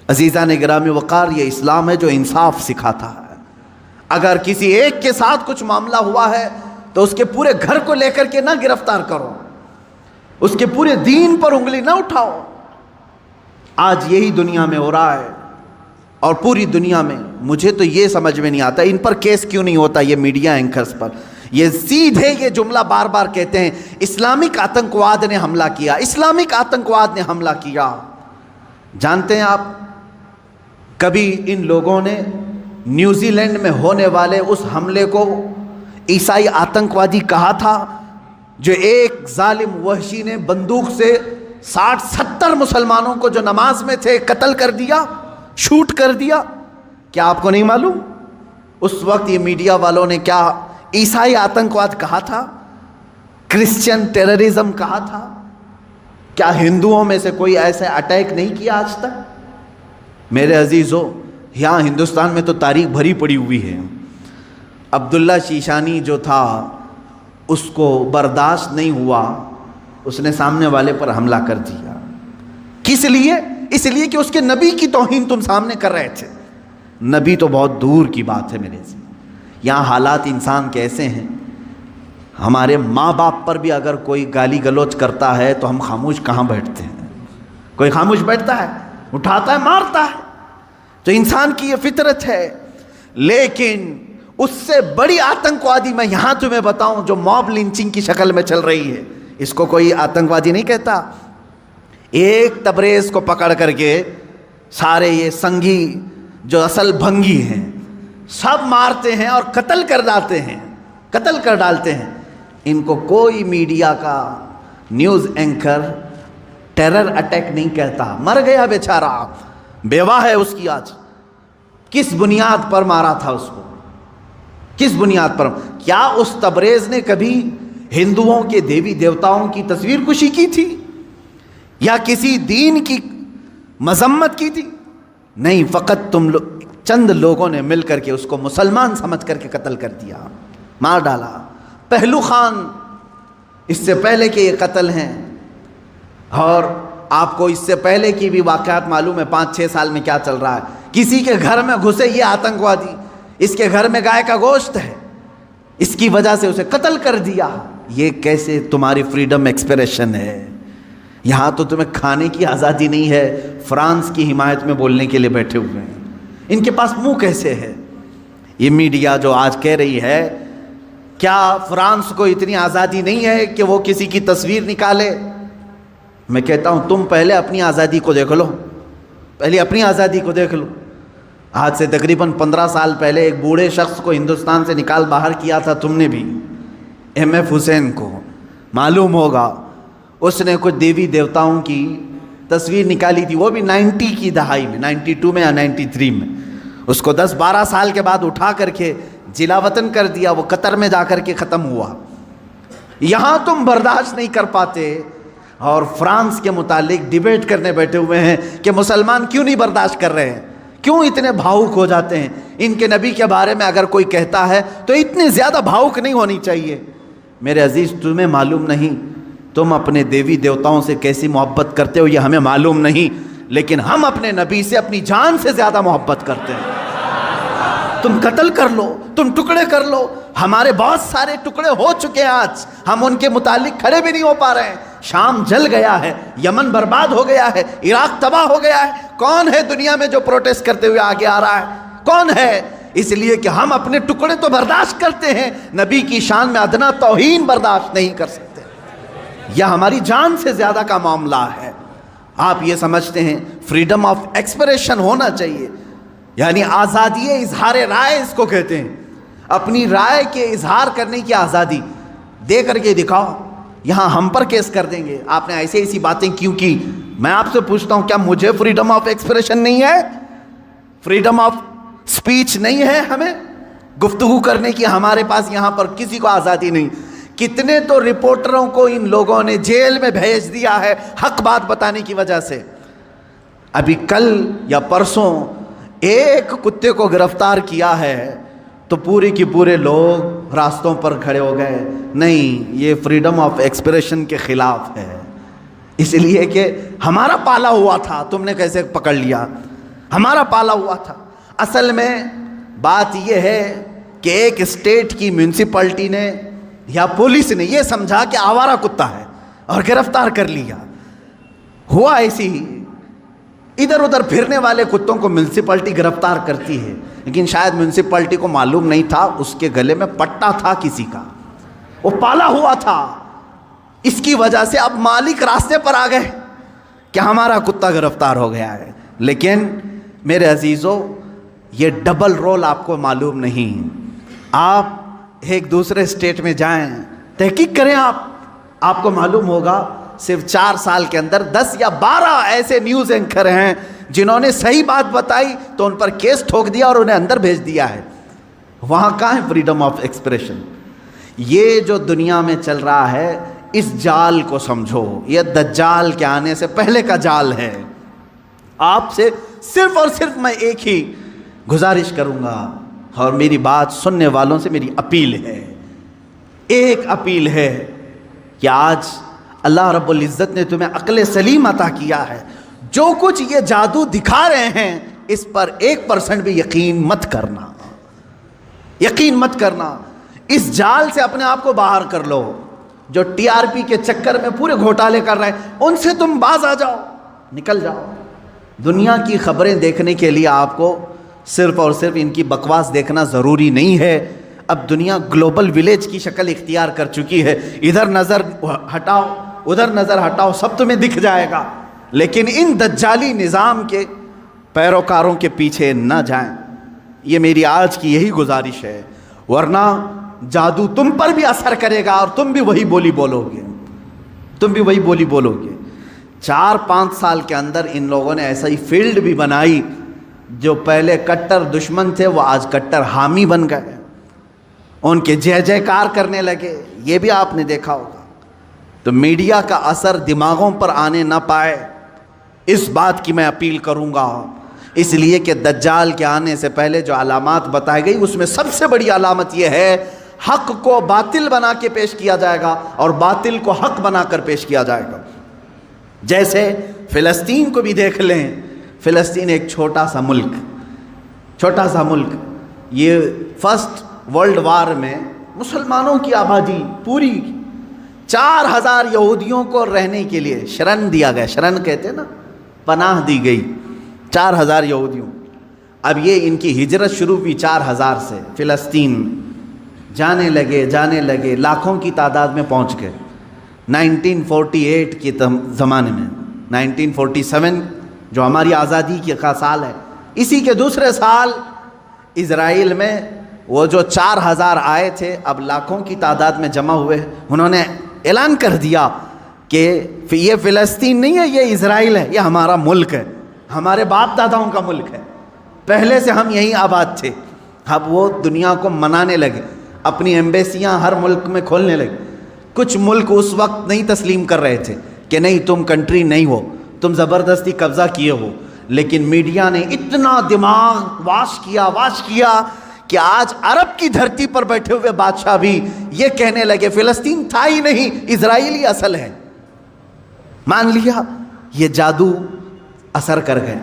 عزیزان گرامی وقار، یہ اسلام ہے جو انصاف سکھاتا ہے. اگر کسی ایک کے ساتھ کچھ معاملہ ہوا ہے تو اس کے پورے گھر کو لے کر کے نہ گرفتار کرو، اس کے پورے دین پر انگلی نہ اٹھاؤ. آج یہی دنیا میں ہو رہا ہے اور پوری دنیا میں. مجھے تو یہ سمجھ میں نہیں آتا ان پر کیس کیوں نہیں ہوتا، یہ میڈیا اینکرز پر. یہ سیدھے یہ جملہ بار بار کہتے ہیں اسلامک آتنکواد نے حملہ کیا، اسلامک آتنکواد نے حملہ کیا. جانتے ہیں آپ کبھی ان لوگوں نے نیوزی لینڈ میں ہونے والے اس حملے کو عیسائی آتنکوادی کہا تھا جو ایک ظالم وحشی نے بندوق سے 60-70 مسلمانوں کو جو نماز میں تھے قتل کر دیا، شوٹ کر دیا؟ کیا آپ کو نہیں معلوم اس وقت یہ میڈیا والوں نے کیا عیسائی آتنکواد کہا تھا، کرسچن ٹیررزم کہا تھا؟ کیا ہندوؤں میں سے کوئی ایسے اٹیک نہیں کیا آج تک؟ میرے عزیزو، یہاں ہندوستان میں تو تاریخ بھری پڑی ہوئی ہے. عبداللہ شیشانی جو تھا اس کو برداشت نہیں ہوا، اس نے سامنے والے پر حملہ کر دیا. کس لیے؟ اس لیے کہ اس کے نبی کی توہین تم سامنے کر رہے تھے. نبی تو بہت دور کی بات ہے میرے سے. یہاں حالات انسان کیسے ہیں، ہمارے ماں باپ پر بھی اگر کوئی گالی گلوچ کرتا ہے تو ہم خاموش کہاں بیٹھتے ہیں؟ کوئی خاموش بیٹھتا ہے؟ اٹھاتا ہے، مارتا ہے. تو انسان کی یہ فطرت ہے. لیکن اس سے بڑی آتنکوادی میں یہاں تمہیں بتاؤں جو موب لنچنگ کی شکل میں چل رہی ہے، اس کو کوئی آتنکوادی نہیں کہتا. ایک تبریز کو پکڑ کر کے سارے یہ سنگھی جو اصل بھنگی ہیں سب مارتے ہیں اور قتل کر ڈالتے ہیں. ان کو کوئی میڈیا کا نیوز اینکر ٹیرر اٹیک نہیں کہتا. مر گیا بیچارہ، بیوہ ہے اس کی. آج کس بنیاد پر مارا تھا اس کو؟ کس بنیاد پر؟ کیا اس تبریز نے کبھی ہندوؤں کے دیوی دیوتاؤں کی تصویر کشی کی تھی یا کسی دین کی مذمت کی تھی؟ نہیں، فقط چند لوگوں نے مل کر کے اس کو مسلمان سمجھ کر کے قتل کر دیا، مار ڈالا. پہلو خان اس سے پہلے کے یہ قتل ہیں، اور آپ کو اس سے پہلے کی بھی واقعات معلوم ہے 5-6 سال میں کیا چل رہا ہے. کسی کے گھر میں گھسے یہ آتنکوادی، اس کے گھر میں گائے کا گوشت ہے، اس کی وجہ سے اسے قتل کر دیا. یہ کیسے تمہاری فریڈم ایکسپریشن ہے؟ یہاں تو تمہیں کھانے کی آزادی نہیں ہے, فرانس کی حمایت میں بولنے کے لیے بیٹھے ہوئے ہیں. ان کے پاس منہ کیسے ہے؟ یہ میڈیا جو آج کہہ رہی ہے, کیا فرانس کو اتنی آزادی نہیں ہے کہ وہ کسی کی تصویر نکالے؟ میں کہتا ہوں تم پہلے اپنی آزادی کو دیکھ لو, پہلے اپنی آزادی کو دیکھ لو. آج سے تقریباً 15 سال پہلے ایک بوڑھے شخص کو ہندوستان سے نکال باہر کیا تھا تم نے بھی, ایم.ایف. حسین کو. معلوم ہوگا اس نے کچھ دیوی دیوتاؤں کی تصویر نکالی تھی, وہ بھی 90 کی دہائی میں, 92 میں یا 93 میں. اس کو 10-12 سال کے بعد اٹھا کر کے جلا وطن کر دیا, وہ قطر میں جا کر کے ختم ہوا. یہاں تم برداشت نہیں کر پاتے اور فرانس کے متعلق ڈیبیٹ کرنے بیٹھے ہوئے ہیں کہ مسلمان کیوں نہیں برداشت کر رہے ہیں, کیوں اتنے بھاؤک ہو جاتے ہیں. ان کے نبی کے بارے میں اگر کوئی کہتا ہے تو اتنے زیادہ بھاؤک نہیں ہونی چاہیے. میرے عزیز, تمہیں معلوم نہیں تم اپنے دیوی دیوتاؤں سے کیسی محبت کرتے ہو, یہ ہمیں معلوم نہیں, لیکن ہم اپنے نبی سے اپنی جان سے زیادہ محبت کرتے ہیں. تم قتل کر لو, تم ٹکڑے کر لو, ہمارے بہت سارے ٹکڑے ہو چکے ہیں, آج ہم ان کے متعلق کھڑے بھی نہیں ہو پا رہے ہیں. شام جل گیا ہے, یمن برباد ہو گیا ہے, عراق تباہ ہو گیا ہے. کون ہے دنیا میں جو پروٹیسٹ کرتے ہوئے آگے آ رہا ہے؟ کون ہے؟ اس لیے کہ ہم اپنے ٹکڑے تو برداشت کرتے ہیں, نبی کی شان میں ادنا توہین برداشت نہیں کر سکتے. یہ ہماری جان سے زیادہ کا معاملہ ہے. آپ یہ سمجھتے ہیں فریڈم آف ایکسپریشن ہونا چاہیے, یعنی آزادی اظہار رائے اس کو کہتے ہیں. اپنی رائے کے اظہار کرنے کی آزادی دے کر کے دکھاؤ. یہاں ہم پر کیس کر دیں گے, آپ نے ایسی باتیں کیوں کی. میں آپ سے پوچھتا ہوں, کیا مجھے فریڈم آف ایکسپریشن نہیں ہے؟ فریڈم آف سپیچ نہیں ہے ہمیں گفتگو کرنے کی؟ ہمارے پاس یہاں پر کسی کو آزادی نہیں. کتنے تو رپورٹروں کو ان لوگوں نے جیل میں بھیج دیا ہے حق بات بتانے کی وجہ سے. ابھی کل یا پرسوں ایک کتے کو گرفتار کیا ہے تو پورے کی پورے لوگ راستوں پر کھڑے ہو گئے. نہیں, یہ فریڈم آف ایکسپریشن کے خلاف ہے. اس لیے کہ ہمارا پالا ہوا تھا, تم نے کیسے پکڑ لیا؟ ہمارا پالا ہوا تھا. اصل میں بات یہ ہے کہ ایک اسٹیٹ کی میونسپلٹی نے یا پولیس نے یہ سمجھا کہ آوارہ کتا ہے اور گرفتار کر لیا. ہوا ایسی ہی, ادھر ادھر پھرنے والے کتوں کو میونسپلٹی گرفتار کرتی ہے, لیکن شاید میونسپلٹی کو معلوم نہیں تھا اس کے گلے میں پٹا تھا کسی کا, وہ پالا ہوا تھا. اس کی وجہ سے اب مالک راستے پر آ گئے کہ ہمارا کتا گرفتار ہو گیا ہے. لیکن میرے عزیزو, یہ ڈبل رول آپ کو معلوم نہیں. آپ ایک دوسرے اسٹیٹ میں جائیں, تحقیق کریں, آپ کو معلوم ہوگا صرف 4 سال کے اندر 10 یا 12 ایسے نیوز اینکر ہیں جنہوں نے صحیح بات بتائی تو ان پر کیس ٹھوک دیا اور انہیں اندر بھیج دیا ہے. وہاں کہاں ہے فریڈم آف ایکسپریشن؟ یہ جو دنیا میں چل رہا ہے اس جال کو سمجھو, یہ دجال کے آنے سے پہلے کا جال ہے. آپ سے صرف اور صرف میں ایک ہی گزارش کروں گا, اور میری بات سننے والوں سے میری اپیل ہے, ایک اپیل ہے کہ آج اللہ رب العزت نے تمہیں عقل سلیم عطا کیا ہے. جو کچھ یہ جادو دکھا رہے ہیں اس پر 1% بھی یقین مت کرنا, یقین مت کرنا. اس جال سے اپنے آپ کو باہر کر لو. جو TRP کے چکر میں پورے گھوٹالے کر رہے ہیں ان سے تم باز آ جاؤ, نکل جاؤ. دنیا کی خبریں دیکھنے کے لیے آپ کو صرف اور صرف ان کی بکواس دیکھنا ضروری نہیں ہے. اب دنیا گلوبل ولیج کی شکل اختیار کر چکی ہے. ادھر نظر ہٹاؤ, ادھر نظر ہٹاؤ, سب تمہیں دکھ جائے گا. لیکن ان دجالی نظام کے پیروکاروں کے پیچھے نہ جائیں, یہ میری آج کی یہی گزارش ہے. ورنہ جادو تم پر بھی اثر کرے گا اور تم بھی وہی بولی بولو گے, تم بھی وہی بولی بولو گے. 4-5 سال کے اندر ان لوگوں نے ایسا ہی فیلڈ بھی بنائی, جو پہلے کٹر دشمن تھے وہ آج کٹر حامی بن گئے, ان کے جے جے کار کرنے لگے. یہ بھی آپ نے دیکھا ہوگا. تو میڈیا کا اثر دماغوں پر آنے نہ پائے, اس بات کی میں اپیل کروں گا. اس لیے کہ دجال کے آنے سے پہلے جو علامات بتائی گئی اس میں سب سے بڑی علامت یہ ہے حق کو باطل بنا کے پیش کیا جائے گا اور باطل کو حق بنا کر پیش کیا جائے گا. جیسے فلسطین کو بھی دیکھ لیں. فلسطین ایک چھوٹا سا ملک, یہ فرسٹ ورلڈ وار میں مسلمانوں کی آبادی پوری 4000 یہودیوں کو رہنے کے لیے شرن دیا گیا، شرن کہتے ہیں نا، پناہ دی گئی 4000 یہودیوں۔ اب یہ ان کی ہجرت شروع ہوئی 4000 سے، فلسطین جانے لگے، لاکھوں کی تعداد میں پہنچ گئے۔ 1948 کے زمانے میں 1947 جو ہماری آزادی کا سال ہے، اسی کے دوسرے سال اسرائیل میں وہ جو 4000 آئے تھے اب لاکھوں کی تعداد میں جمع ہوئے، انہوں نے اعلان کر دیا کہ یہ فلسطین نہیں ہے، یہ اسرائیل ہے، یہ ہمارا ملک ہے، ہمارے باپ داداؤں کا ملک ہے، پہلے سے ہم یہیں آباد تھے۔ اب وہ دنیا کو منانے لگے، اپنی ایمبیسیاں ہر ملک میں کھولنے لگے۔ کچھ ملک اس وقت نہیں تسلیم کر رہے تھے کہ نہیں تم کنٹری نہیں ہو، تم زبردستی قبضہ کیے ہو، لیکن میڈیا نے اتنا دماغ واش کیا کہ آج عرب کی دھرتی پر بیٹھے ہوئے بادشاہ بھی یہ کہنے لگے فلسطین تھا ہی نہیں، اسرائیلی اصل ہے۔ مان لیا، یہ جادو اثر کر گئے۔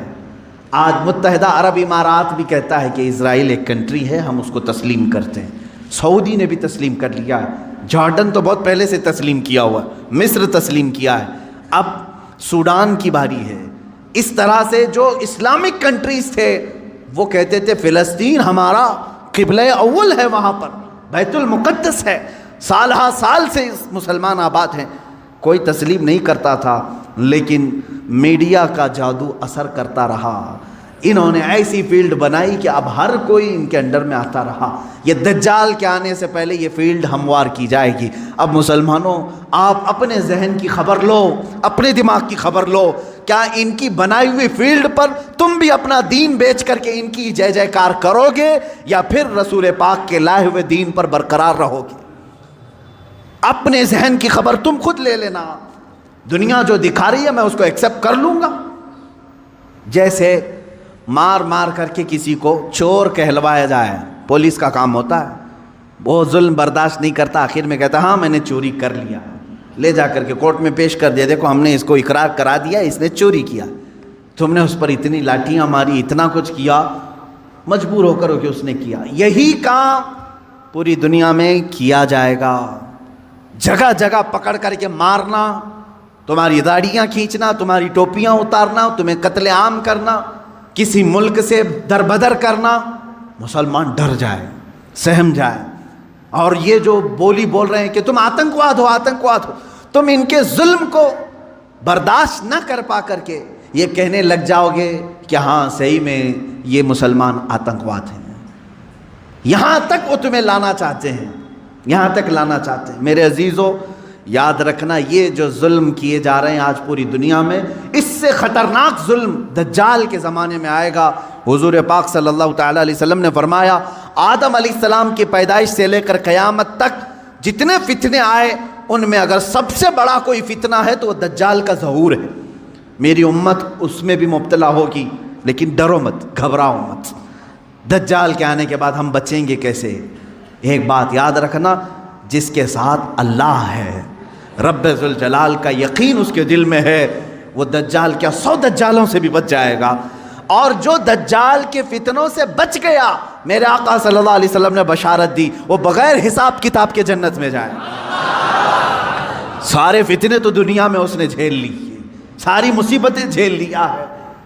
آج متحدہ عرب امارات بھی کہتا ہے کہ اسرائیل ایک کنٹری ہے، ہم اس کو تسلیم کرتے ہیں۔ سعودی نے بھی تسلیم کر لیا ہے، جارڈن تو بہت پہلے سے تسلیم کیا ہوا ہے، مصر تسلیم کیا ہے، اب سوڈان کی باری ہے۔ اس طرح سے جو اسلامک کنٹریز تھے وہ کہتے تھے فلسطین ہمارا قبلہ اول ہے، وہاں پر بیت المقدس ہے، سال ہا سال سے مسلمان آباد ہیں۔ کوئی تسلیم نہیں کرتا تھا، لیکن میڈیا کا جادو اثر کرتا رہا۔ انہوں نے ایسی فیلڈ بنائی کہ اب ہر کوئی ان کے انڈر میں آتا رہا۔ یہ دجال کے آنے سے پہلے یہ فیلڈ ہموار کی جائے گی۔ اب مسلمانوں، آپ اپنے ذہن کی خبر لو، اپنے دماغ کی خبر لو، کیا ان کی بنائی ہوئی فیلڈ پر تم بھی اپنا دین بیچ کر کے ان کی جے جے کار کرو گے، یا پھر رسول پاک کے لائے ہوئے دین پر برقرار رہو گے؟ اپنے ذہن کی خبر تم خود لے لینا۔ دنیا جو دکھا رہی ہے میں اس کو ایکسیپٹ کر لوں گا۔ جیسے مار کر کے کسی کو چور کہلوایا جائے، پولیس کا کام ہوتا ہے، وہ ظلم برداشت نہیں کرتا، آخر میں کہتا ہاں میں نے چوری کر لیا، لے جا کر کے کورٹ میں پیش کر دیا، دیکھو ہم نے اس کو اقرار کرا دیا اس نے چوری کیا، تم نے اس پر اتنی لاٹیاں ماری، اتنا کچھ کیا، مجبور ہو کر کہ اس نے کیا۔ یہی کام پوری دنیا میں کیا جائے گا، جگہ جگہ پکڑ کر کے مارنا، تمہاری داڑیاں کھینچنا، تمہاری ٹوپیاں اتارنا، تمہیں قتل عام کرنا، کسی ملک سے دربدر کرنا، مسلمان ڈر جائے، سہم جائے۔ اور یہ جو بولی بول رہے ہیں کہ تم آتنکواد ہو، تم ان کے ظلم کو برداشت نہ کر پا کر کے یہ کہنے لگ جاؤ گے کہ ہاں صحیح میں یہ مسلمان آتنکواد ہیں۔ یہاں تک وہ تمہیں لانا چاہتے ہیں، یہاں تک لانا چاہتے ہیں۔ میرے عزیزو، یاد رکھنا یہ جو ظلم کیے جا رہے ہیں آج پوری دنیا میں، اس سے خطرناک ظلم دجال کے زمانے میں آئے گا۔ حضور پاک صلی اللہ تعالیٰ علیہ وسلم نے فرمایا آدم علیہ السلام کی پیدائش سے لے کر قیامت تک جتنے فتنے آئے ان میں اگر سب سے بڑا کوئی فتنہ ہے تو وہ دجال کا ظہور ہے۔ میری امت اس میں بھی مبتلا ہوگی، لیکن ڈرو مت، گھبراؤ مت۔ دجال کے آنے کے بعد ہم بچیں گے کیسے؟ ایک بات یاد رکھنا، جس کے ساتھ اللہ ہے، رب ذوالجلال کا یقین اس کے دل میں ہے، وہ دجال کیا 100 دجالوں سے بھی بچ جائے گا۔ اور جو دجال کے فتنوں سے بچ گیا، میرے آقا صلی اللہ علیہ وسلم نے بشارت دی، وہ بغیر حساب کتاب کے جنت میں جائے۔ سارے فتنے تو دنیا میں اس نے جھیل لی ہے، ساری مصیبتیں جھیل لیا ہے،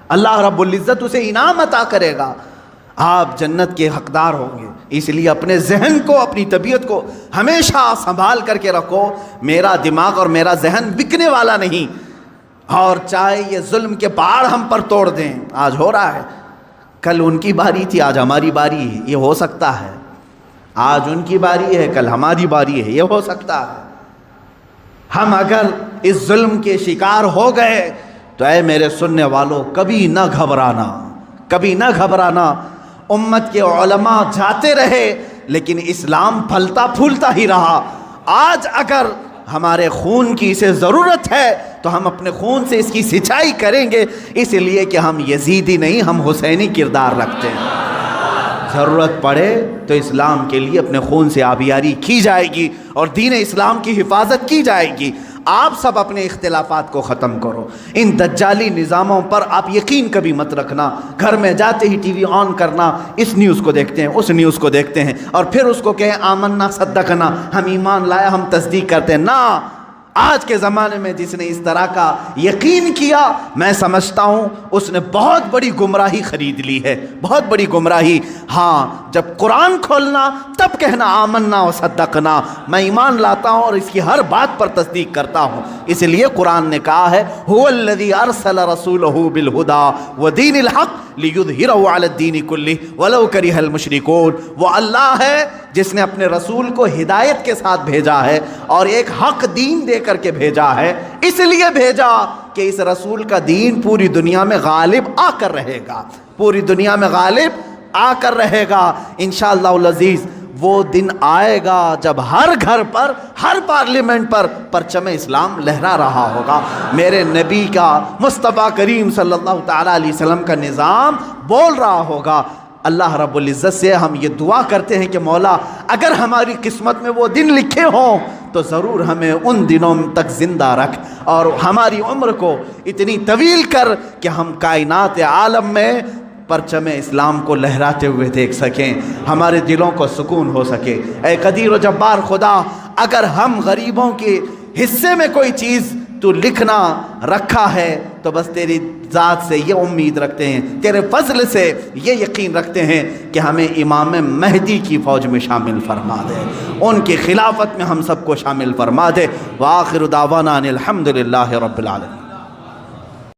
اللہ رب العزت اسے انعام عطا کرے گا، آپ جنت کے حقدار ہوں گے۔ اس لیے اپنے ذہن کو، اپنی طبیعت کو ہمیشہ سنبھال کر کے رکھو۔ میرا دماغ اور میرا ذہن بکنے والا نہیں، اور چاہے یہ ظلم کے پہاڑ ہم پر توڑ دیں، آج ہو رہا ہے، کل ان کی باری تھی، آج ہماری باری ہے، یہ ہو سکتا ہے۔ آج ان کی باری ہے، کل ہماری باری ہے، یہ ہو سکتا ہے۔ ہم اگر اس ظلم کے شکار ہو گئے تو اے میرے سننے والوں، کبھی نہ گھبرانا، کبھی نہ گھبرانا۔ امت کے علماء جاتے رہے لیکن اسلام پھلتا پھولتا ہی رہا۔ آج اگر ہمارے خون کی اسے ضرورت ہے تو ہم اپنے خون سے اس کی سچائی کریں گے، اس لیے کہ ہم یزیدی نہیں، ہم حسینی کردار رکھتے ہیں۔ ضرورت پڑے تو اسلام کے لیے اپنے خون سے آبیاری کی جائے گی اور دین اسلام کی حفاظت کی جائے گی۔ آپ سب اپنے اختلافات کو ختم کرو. ان دجالی نظاموں پر آپ یقین کبھی مت رکھنا. گھر میں جاتے ہی ٹی وی آن کرنا, اس نیوز کو دیکھتے ہیں, اس نیوز کو دیکھتے ہیں, اور پھر اس کو کہیں آمنا صدقنا, ہم ایمان لایا, ہم تصدیق کرتے ہیں. نہ, آج کے زمانے میں جس نے اس طرح کا یقین کیا, میں سمجھتا ہوں اس نے بہت بڑی گمراہی خرید لی ہے, بہت بڑی گمراہی. ہاں, جب قرآن کھولنا تب کہنا آمنا و صدقنا, میں ایمان لاتا ہوں اور اس کی ہر بات پر تصدیق کرتا ہوں. اس لیے قرآن نے کہا ہے هو الذی ارسل رسولہ بالہدی ودین الحق لیظہرہ علی الدین کلہ ولو کرہ المشرکون. وہ اللہ ہے جس نے اپنے رسول کو ہدایت کے ساتھ بھیجا ہے اور ایک حق دین دے کر کے بھیجا ہے. اس لیے بھیجا کہ اس رسول کا دین پوری دنیا میں غالب آ کر رہے گا, پوری دنیا میں غالب آ کر رہے گا انشاءاللہ العزیز. وہ دن آئے گا جب ہر گھر پر, ہر پارلیمنٹ پر پرچم اسلام لہرا رہا ہوگا. میرے نبی کا, مصطفیٰ کریم صلی اللہ تعالیٰ علیہ وسلم کا نظام بول رہا ہوگا. اللہ رب العزت سے ہم یہ دعا کرتے ہیں کہ مولا اگر ہماری قسمت میں وہ دن لکھے ہوں تو ضرور ہمیں ان دنوں تک زندہ رکھ اور ہماری عمر کو اتنی طویل کر کہ ہم کائنات عالم میں پرچم اسلام کو لہراتے ہوئے دیکھ سکیں, ہمارے دلوں کو سکون ہو سکے. اے قدیر و جبار خدا, اگر ہم غریبوں کے حصے میں کوئی چیز تو لکھنا رکھا ہے تو بس تیری ذات سے یہ امید رکھتے ہیں, تیرے فضل سے یہ یقین رکھتے ہیں کہ ہمیں امام مہدی کی فوج میں شامل فرما دے, ان کی خلافت میں ہم سب کو شامل فرما دے. وآخر دعوانا ان الحمد للہ رب العالمین.